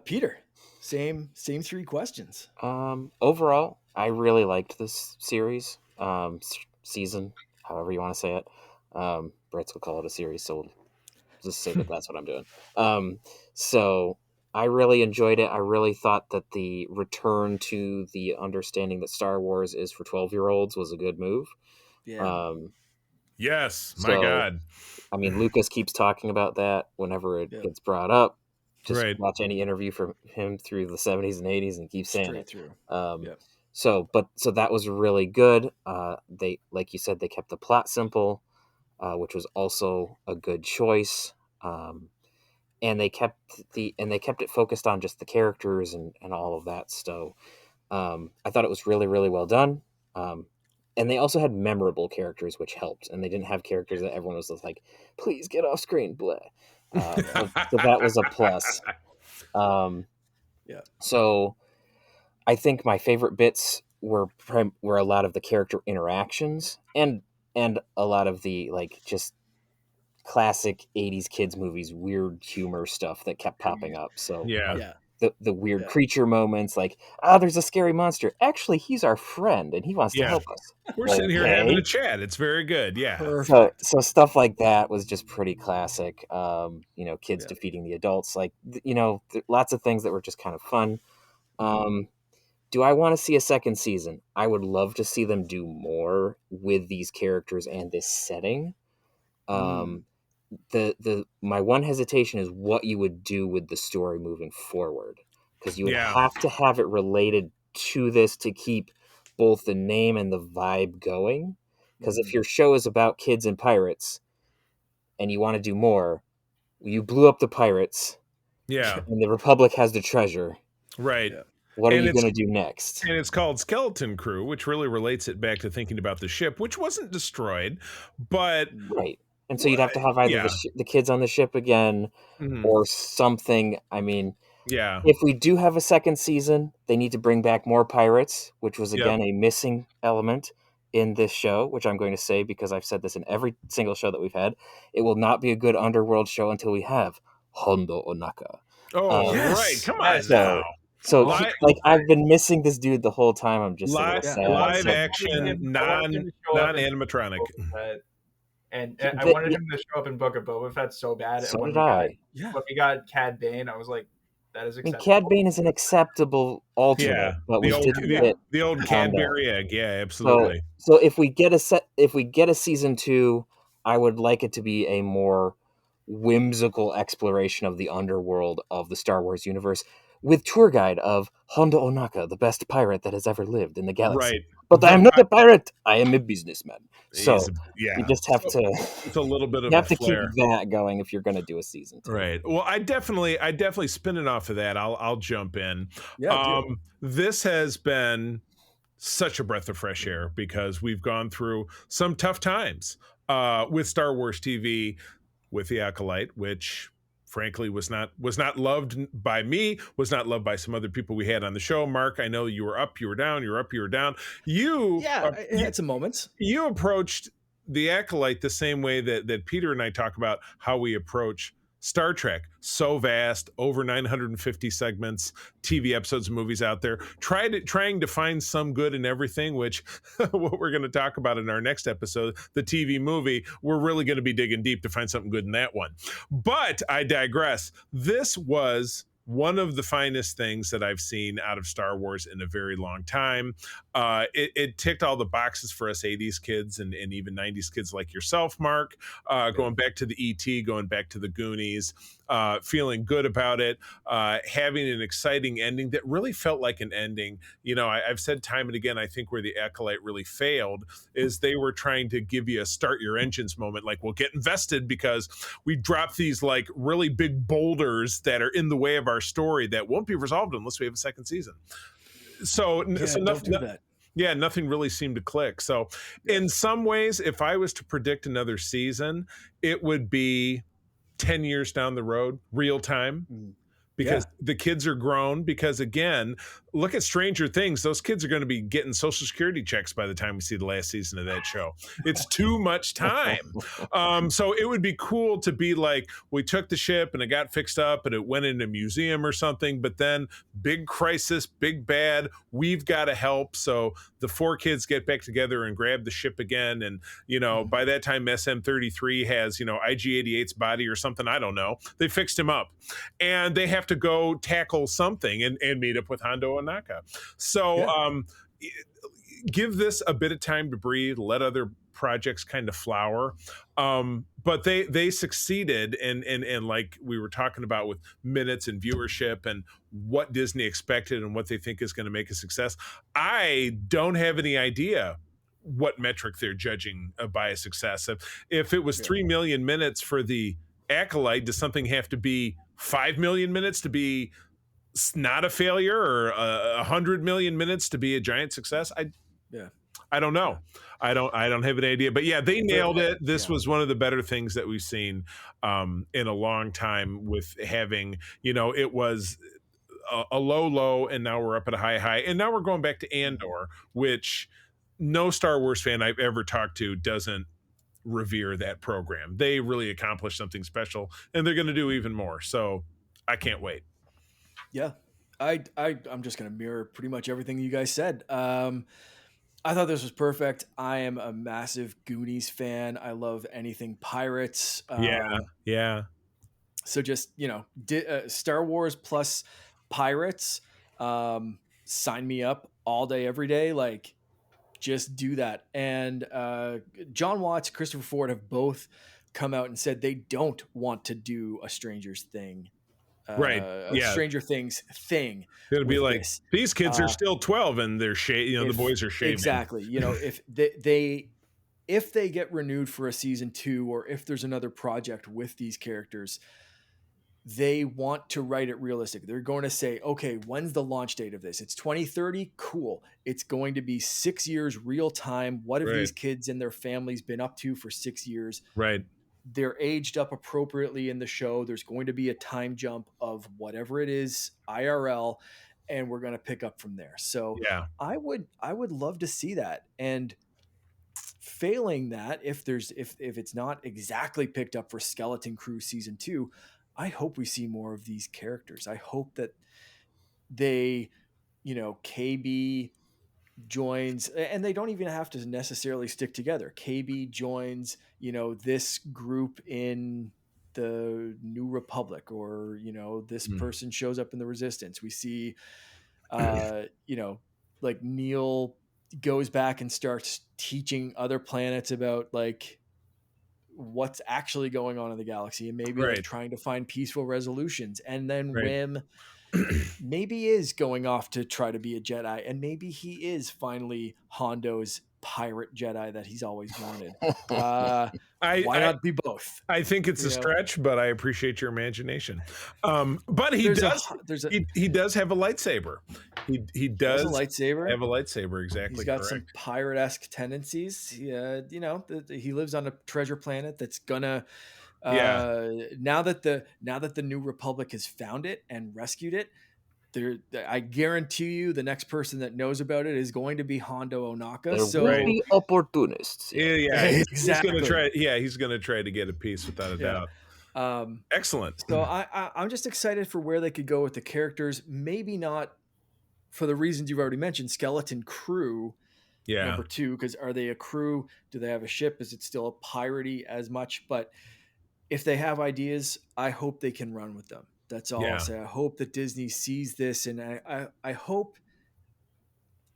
Speaker 1: Peter, same three questions.
Speaker 3: Overall, I really liked this series, season, however you want to say it. Brits will call it a series, so we'll just say that that's what I'm doing. So I really enjoyed it. I really thought that the return to the understanding that Star Wars is for 12-year-olds was a good move.
Speaker 1: Yeah.
Speaker 2: Yes, my God.
Speaker 3: I mean, Lucas keeps talking about that whenever it gets brought up. Just watch any interview from him through the 70s and 80s and keep saying it.
Speaker 1: Through.
Speaker 3: So that was really good. They, like you said, they kept the plot simple, which was also a good choice. And they kept it focused on just the characters and all of that. So I thought it was really, really well done. And they also had memorable characters, which helped. And they didn't have characters that everyone was just like, please get off screen, blah. So that was a plus. So I think my favorite bits were a lot of the character interactions and a lot of the like just classic 80s kids movies weird humor stuff that kept popping up. So the weird creature moments, like, there's a scary monster, actually he's our friend and he wants to help us.
Speaker 2: We're sitting here having a chat. It's very good.
Speaker 3: So stuff like that was just pretty classic. Kids defeating the adults, like, lots of things that were just kind of fun. Do I want to see a second season? I would love to see them do more with these characters and this setting. My one hesitation is what you would do with the story moving forward, because you would have to have it related to this to keep both the name and the vibe going. Because if your show is about kids and pirates and you want to do more, you blew up the pirates, and the Republic has the treasure,
Speaker 2: right?
Speaker 3: What are you going to do next?
Speaker 2: And it's called Skeleton Crew, which really relates it back to thinking about the ship, which wasn't destroyed, but
Speaker 3: and so you'd have to have either the kids on the ship again or something. I mean, if we do have a second season, they need to bring back more pirates, which was, again, a missing element in this show, which I'm going to say because I've said this in every single show that we've had. It will not be a good underworld show until we have Hondo Onaka.
Speaker 2: Right. Come on now.
Speaker 3: So, I've been missing this dude the whole time. I'm just
Speaker 2: live action, non-animatronic.
Speaker 4: And I wanted him to show up in Book of Boba Fett so bad.
Speaker 3: So did I.
Speaker 4: When we got Cad Bane, I was like, that is acceptable.
Speaker 3: Cad Bane is an acceptable alternate, but we didn't get
Speaker 2: the old Cadbury egg. Yeah, absolutely.
Speaker 3: So if we get a season 2, I would like it to be a more whimsical exploration of the underworld of the Star Wars universe, with tour guide of Hondo Onaka, the best pirate that has ever lived in the galaxy.
Speaker 2: Right.
Speaker 3: But I am not a pirate. I am a businessman. So you just have to.
Speaker 2: It's a little bit of.
Speaker 3: You have to keep that going if you're going to do a season 2.
Speaker 2: Right. Well, I definitely spinning off of that. I'll jump in.
Speaker 1: Yeah.
Speaker 2: This has been such a breath of fresh air because we've gone through some tough times with Star Wars TV, with the Acolyte, which frankly was not loved by me, was not loved by some other people we had on the show. Mark, I know you were up, you were down, you were up, you were down. You
Speaker 1: Yeah, it had some moments.
Speaker 2: you approached the Acolyte the same way that Peter and I talk about how we approach Star Trek. So vast, over 950 segments, TV episodes, movies out there. Trying to find some good in everything, which what we're going to talk about in our next episode, the TV movie, we're really going to be digging deep to find something good in that one. But I digress. This was one of the finest things that I've seen out of Star Wars in a very long time. It ticked all the boxes for us 80s kids and even 90s kids like yourself, Mark, going back to the ET, going back to the Goonies, feeling good about it, having an exciting ending that really felt like an ending. You know, I've said time and again, I think where the Acolyte really failed is they were trying to give you a start your engines moment, like, we'll get invested because we dropped these like really big boulders that are in the way of our story that won't be resolved unless we have a second season. So,
Speaker 1: Yeah, don't do that.
Speaker 2: Yeah, nothing really seemed to click. So, in some ways, if I was to predict another season, it would be 10 years down the road, real time. Because the kids are grown. Because again, look at Stranger Things. Those kids are going to be getting Social Security checks by the time we see the last season of that show. It's too much time. So it would be cool to be like, we took the ship and it got fixed up and it went in a museum or something. But then big crisis, big bad, we've got to help. So the four kids get back together and grab the ship again. And, you know, by that time, SM-33 has, you know, IG-88's body or something. I don't know. They fixed him up. And they have to go tackle something and meet up with Hondo and Naka. So give this a bit of time to breathe, let other projects kind of flower. But they succeeded and like we were talking about with minutes and viewership and what Disney expected and what they think is going to make a success. I don't have any idea what metric they're judging by a success. If it was 3 million minutes for the Acolyte, does something have to be 5 million minutes to be not a failure, or 100 million minutes to be a giant success? I don't know. I don't have an idea, but yeah, they nailed it. This was one of the better things that we've seen in a long time, with having, you know, it was a low, and now we're up at a high, and now we're going back to Andor, which no Star Wars fan I've ever talked to doesn't revere that program. They really accomplished something special, and they're going to do even more. So I can't wait.
Speaker 1: Yeah, I'm just going to mirror pretty much everything you guys said. I thought this was perfect. I am a massive Goonies fan. I love anything pirates.
Speaker 2: Yeah.
Speaker 1: So just, you know, Star Wars plus pirates, sign me up all day, every day. Like, just do that. And John Watts, Christopher Ford have both come out and said they don't want to do a Stranger Things thing.
Speaker 2: It'll be like
Speaker 1: this.
Speaker 2: These kids are still 12 and they're the boys are shaving.
Speaker 1: Exactly. You know, if they get renewed for a season 2, or if there's another project with these characters, they want to write it realistic. They're going to say, okay, when's the launch date of this? It's 2030. Cool. It's going to be 6 years real time. What have these kids and their families been up to for 6 years?
Speaker 2: Right.
Speaker 1: They're aged up appropriately in the show. There's going to be a time jump of whatever it is, IRL, and we're going to pick up from there. So I would love to see that. And failing that, if it's not exactly picked up for Skeleton Crew season 2, I hope we see more of these characters. I hope that they, you know, KB joins, and they don't even have to necessarily stick together. KB joins, you know, this group in the New Republic, or, you know, this person shows up in the Resistance. We see, you know, like Neil goes back and starts teaching other planets about like what's actually going on in the galaxy, and maybe like trying to find peaceful resolutions. And then Wim maybe is going off to try to be a Jedi, and maybe he is finally Hondo's pirate Jedi that he's always wanted.
Speaker 2: I,
Speaker 1: Why
Speaker 2: I
Speaker 1: not be both?
Speaker 2: I think it's a stretch, but I appreciate your imagination. But he does have a lightsaber. He does
Speaker 1: a lightsaber.
Speaker 2: have a lightsaber. Exactly.
Speaker 1: He's got
Speaker 2: correct.
Speaker 1: some pirate-esque tendencies. Yeah, he lives on a treasure planet that's gonna. Now that the New Republic has found it and rescued it, I guarantee you the next person that knows about it is going to be Hondo Ohnaka.
Speaker 3: There will be opportunists.
Speaker 2: Yeah,
Speaker 1: exactly.
Speaker 2: He's gonna try to get a piece without a doubt. Excellent.
Speaker 1: So I'm just excited for where they could go with the characters. Maybe not for the reasons you've already mentioned. Skeleton Crew, number 2, because are they a crew? Do they have a ship? Is it still a piratey as much? But if they have ideas, I hope they can run with them. That's all I'll say. I hope that Disney sees this, and I hope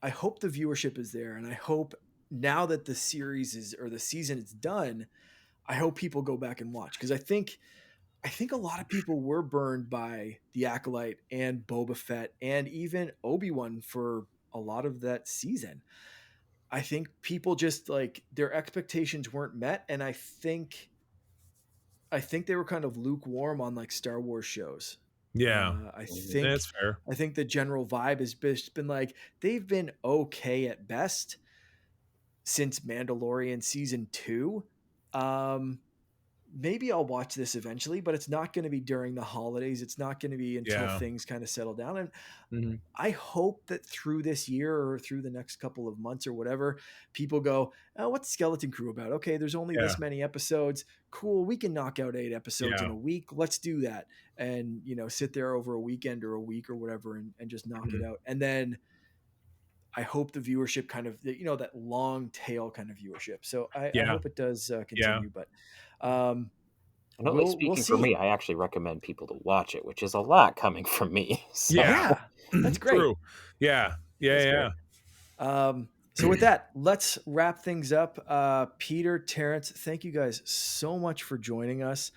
Speaker 1: the viewership is there, and I hope now that the series the season is done, I hope people go back and watch, because I think a lot of people were burned by The Acolyte and Boba Fett and even Obi-Wan for a lot of that season. I think people just their expectations weren't met, and I think they were kind of lukewarm on Star Wars shows. I think
Speaker 2: that's fair.
Speaker 1: I think the general vibe has been they've been okay at best since Mandalorian season 2. Maybe I'll watch this eventually, but it's not going to be during the holidays. It's not going to be until things kind of settle down. And I hope that through this year or through the next couple of months or whatever, people go, oh, what's Skeleton Crew about? Okay, there's only this many episodes. Cool. We can knock out 8 episodes in a week. Let's do that. And, sit there over a weekend or a week or whatever and just knock it out. And then I hope the viewership kind of, that long tail kind of viewership. So I hope it does continue, but
Speaker 3: speaking for me, I actually recommend people to watch it, which is a lot coming from me. So.
Speaker 1: Yeah, that's great.
Speaker 2: True. Yeah.
Speaker 1: So with that, let's wrap things up. Peter, Terrence, thank you guys so much for joining us.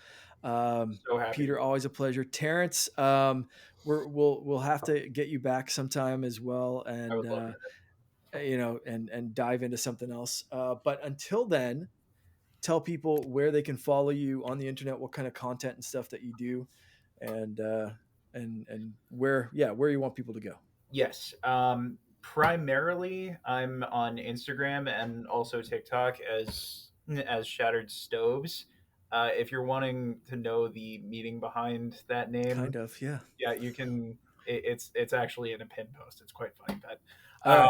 Speaker 4: So happy.
Speaker 1: Peter, always a pleasure. Terrence, we'll have to get you back sometime as well, and
Speaker 4: I would love that.
Speaker 1: and dive into something else. But until then, tell people where they can follow you on the internet, what kind of content and stuff that you do, and where you want people to go.
Speaker 4: Yes. Primarily, I'm on Instagram and also TikTok as Shattered Stoves. If you're wanting to know the meaning behind that name,
Speaker 1: kind of, yeah,
Speaker 4: you can. It's actually in a pin post. It's quite funny, but I've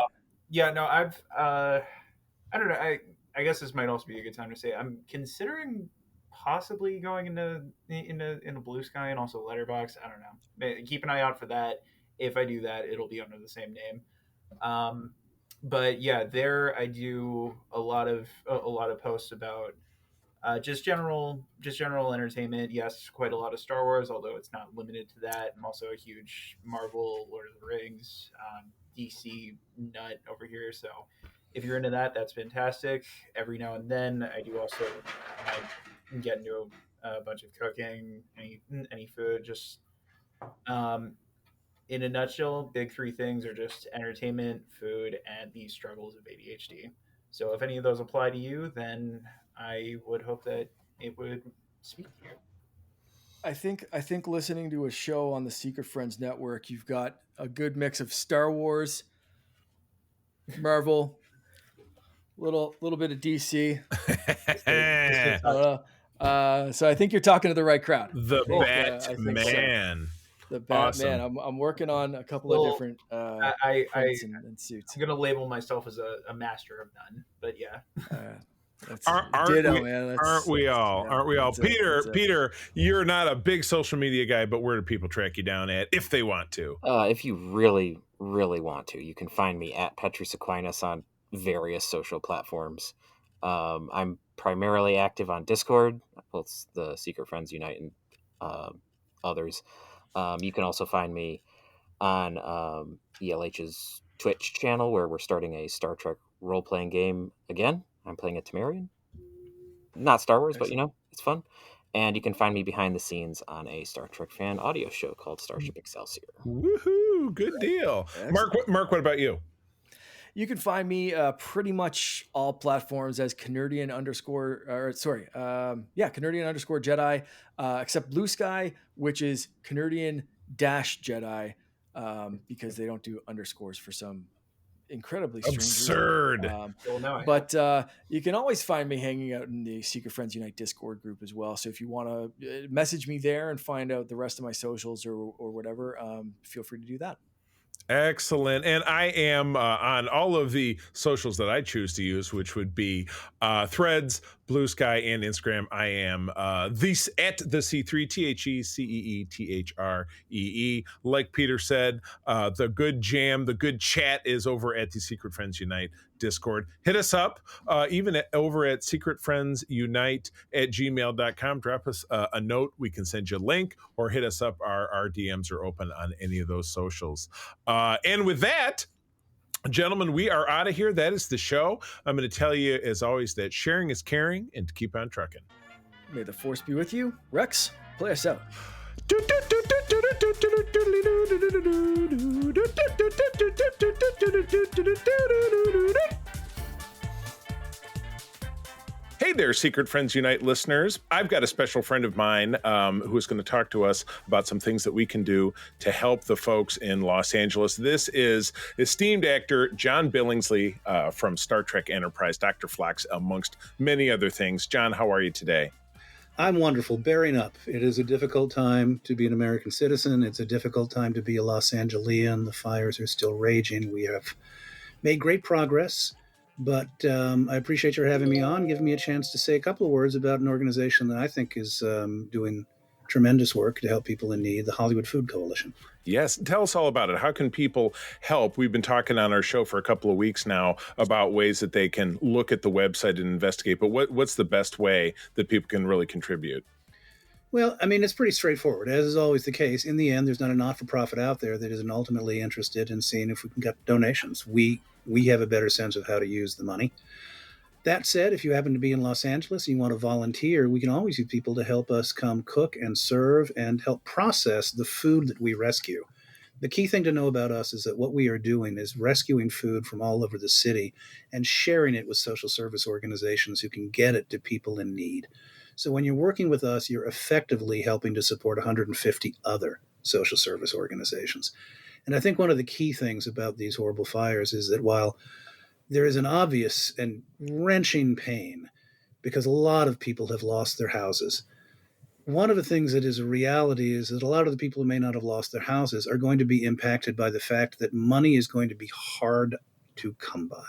Speaker 4: I don't know. I guess this might also be a good time to say I'm considering possibly going into Blue Sky and also Letterboxd. I don't know. Keep an eye out for that. If I do that, it'll be under the same name. But yeah, there I do a lot of posts about just general entertainment. Yes, quite a lot of Star Wars, although it's not limited to that. I'm also a huge Marvel, Lord of the Rings, DC nut over here. So if you're into that, that's fantastic. Every now and then, I do also get into a bunch of cooking, any food. Just in a nutshell, big 3 things are just entertainment, food, and the struggles of ADHD. So if any of those apply to you, then I would hope that it would speak to you.
Speaker 1: I think listening to a show on the Secret Friends Network, you've got a good mix of Star Wars, Marvel, little bit of DC. So I think you're talking to the right crowd.
Speaker 2: The Batman.
Speaker 1: The Batman. Awesome. I'm working on a couple of different and suits.
Speaker 4: I'm gonna label myself as a master of none, but yeah.
Speaker 2: Aren't we all? Peter, you're not a big social media guy, but where do people track you down at if they want to?
Speaker 3: If you really, really want to, you can find me at Petrus Aquinas on various social platforms. I'm primarily active on Discord. Well, it's the Secret Friends Unite and others. You can also find me on ELH's Twitch channel, where we're starting a Star Trek role-playing game again. I'm playing a Temerian. Not Star Wars, but it's fun. And you can find me behind the scenes on a Star Trek fan audio show called Starship Excelsior.
Speaker 2: Woohoo! Good deal. Mark, what about you?
Speaker 1: You can find me pretty much all platforms as Canardian underscore, or sorry, Canardian underscore Jedi, except Blue Sky, which is Canardian dash Jedi, because they don't do underscores for some incredibly strange reason.
Speaker 2: Absurd.
Speaker 4: Well, now I have.
Speaker 1: But you can always find me hanging out in the Secret Friends Unite Discord group as well. So if you want to message me there and find out the rest of my socials or whatever, feel free to do that.
Speaker 2: Excellent. And I am on all of the socials that I choose to use, which would be Threads, Blue Sky, and Instagram. I am at the C3, TheCeeThree. Like Peter said, the good jam, the good chat is over at the Secret Friends Unite Discord. Hit us up, even over at secretfriendsunite@gmail.com. Drop us a note. We can send you a link, or hit us up. Our DMs are open on any of those socials. And with that, gentlemen, we are out of here. That is the show. I'm going to tell you, as always, that sharing is caring, and to keep on trucking.
Speaker 1: May the force be with you. Rex, play us out. Hey there, Secret Friends Unite listeners. I've got a special friend of mine who is going to talk to us about some things that we can do to help the folks in Los Angeles. This is esteemed actor John Billingsley from Star Trek Enterprise, Dr. Phlox, amongst many other things. John, how are you today?
Speaker 5: I'm wonderful, bearing up. It is a difficult time to be an American citizen. It's a difficult time to be a Los Angelian. The fires are still raging. We have made great progress, but I appreciate your having me on, giving me a chance to say a couple of words about an organization that I think is doing tremendous work to help people in need, the Hollywood Food Coalition.
Speaker 2: Yes. Tell us all about it. How can people help? We've been talking on our show for a couple of weeks now about ways that they can look at the website and investigate, but what's the best way that people can really contribute?
Speaker 5: Well, I mean, it's pretty straightforward, as is always the case. In the end, there's not a not-for-profit out there that isn't ultimately interested in seeing if we can get donations. We have a better sense of how to use the money. That said, if you happen to be in Los Angeles and you want to volunteer, we can always use people to help us come cook and serve and help process the food that we rescue. The key thing to know about us is that what we are doing is rescuing food from all over the city and sharing it with social service organizations who can get it to people in need. So when you're working with us, you're effectively helping to support 150 other social service organizations. And I think one of the key things about these horrible fires is that while there is an obvious and wrenching pain because a lot of people have lost their houses, one of the things that is a reality is that a lot of the people who may not have lost their houses are going to be impacted by the fact that money is going to be hard to come by.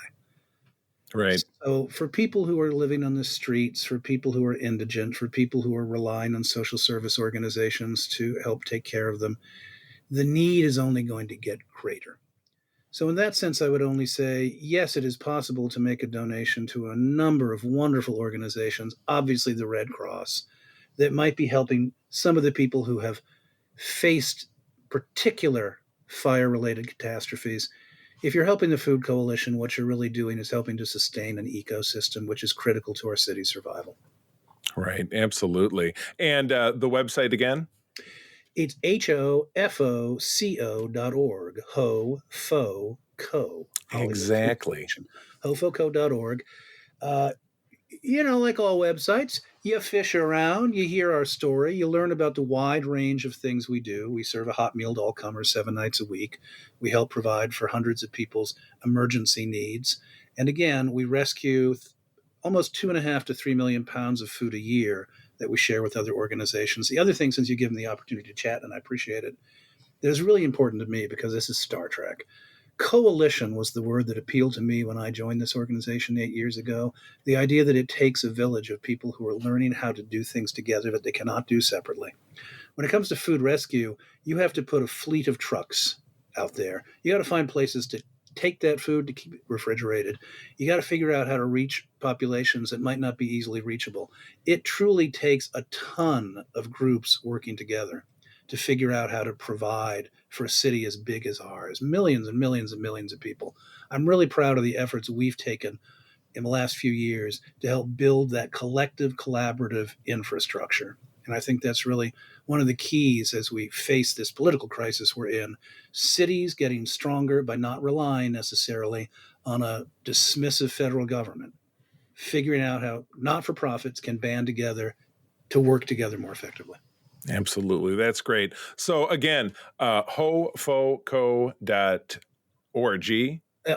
Speaker 2: Right.
Speaker 5: So for people who are living on the streets, for people who are indigent, for people who are relying on social service organizations to help take care of them, the need is only going to get greater. So in that sense, I would only say, yes, it is possible to make a donation to a number of wonderful organizations, obviously the Red Cross, that might be helping some of the people who have faced particular fire-related catastrophes. If you're helping the Food Coalition, what you're really doing is helping to sustain an ecosystem, which is critical to our city's survival.
Speaker 2: Right, absolutely. And the website again?
Speaker 5: It's HOFOCO.org, HOFOCO.
Speaker 2: Exactly.
Speaker 5: HOFOCO.org. Like all websites, you fish around, you hear our story, you learn about the wide range of things we do. We serve a hot meal to all comers 7 nights a week. We help provide for hundreds of people's emergency needs. And again, we rescue almost 2.5 to 3 million pounds of food a year that we share with other organizations. The other thing, since you give them the opportunity to chat, and I appreciate it, that is really important to me because this is Star Trek. Coalition was the word that appealed to me when I joined this organization 8 years ago. The idea that it takes a village of people who are learning how to do things together that they cannot do separately. When it comes to food rescue, you have to put a fleet of trucks out there. You got to find places to take that food to keep it refrigerated. You got to figure out how to reach populations that might not be easily reachable. It truly takes a ton of groups working together to figure out how to provide for a city as big as ours, millions and millions and millions of people. I'm really proud of the efforts we've taken in the last few years to help build that collective, collaborative infrastructure. And I think that's really one of the keys as we face this political crisis we're in. Cities getting stronger by not relying necessarily on a dismissive federal government, figuring out how not-for-profits can band together to work together more effectively.
Speaker 2: Absolutely. That's great. So again, hofoco.org.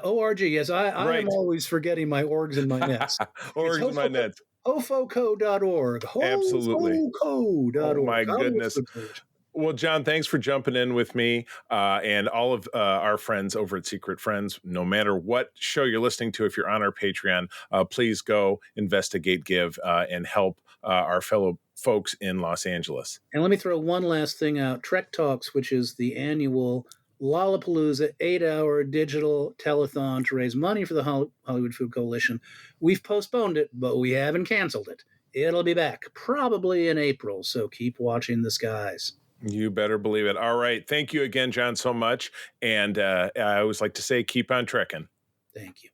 Speaker 5: ORG, yes, I
Speaker 2: Right.
Speaker 5: am always forgetting my orgs and my nets.
Speaker 2: Orgs and my nets.
Speaker 5: Hofoco.org.
Speaker 2: Absolutely.
Speaker 5: Hofoco.org.
Speaker 2: Oh my goodness.
Speaker 5: Good.
Speaker 2: Well, John, thanks for jumping in with me and all of our friends over at Secret Friends. No matter what show you're listening to, if you're on our Patreon, please go investigate, give, and help our fellow folks in Los Angeles.
Speaker 5: And let me throw one last thing out. Trek Talks, which is the annual Lollapalooza 8-hour digital telethon to raise money for the Hollywood Food Coalition. We've postponed it, but we haven't canceled it. It'll be back probably in April, so keep watching the skies.
Speaker 2: You better believe it. All right. Thank you again, John, so much. And I always like to say, keep on trekking.
Speaker 5: Thank you.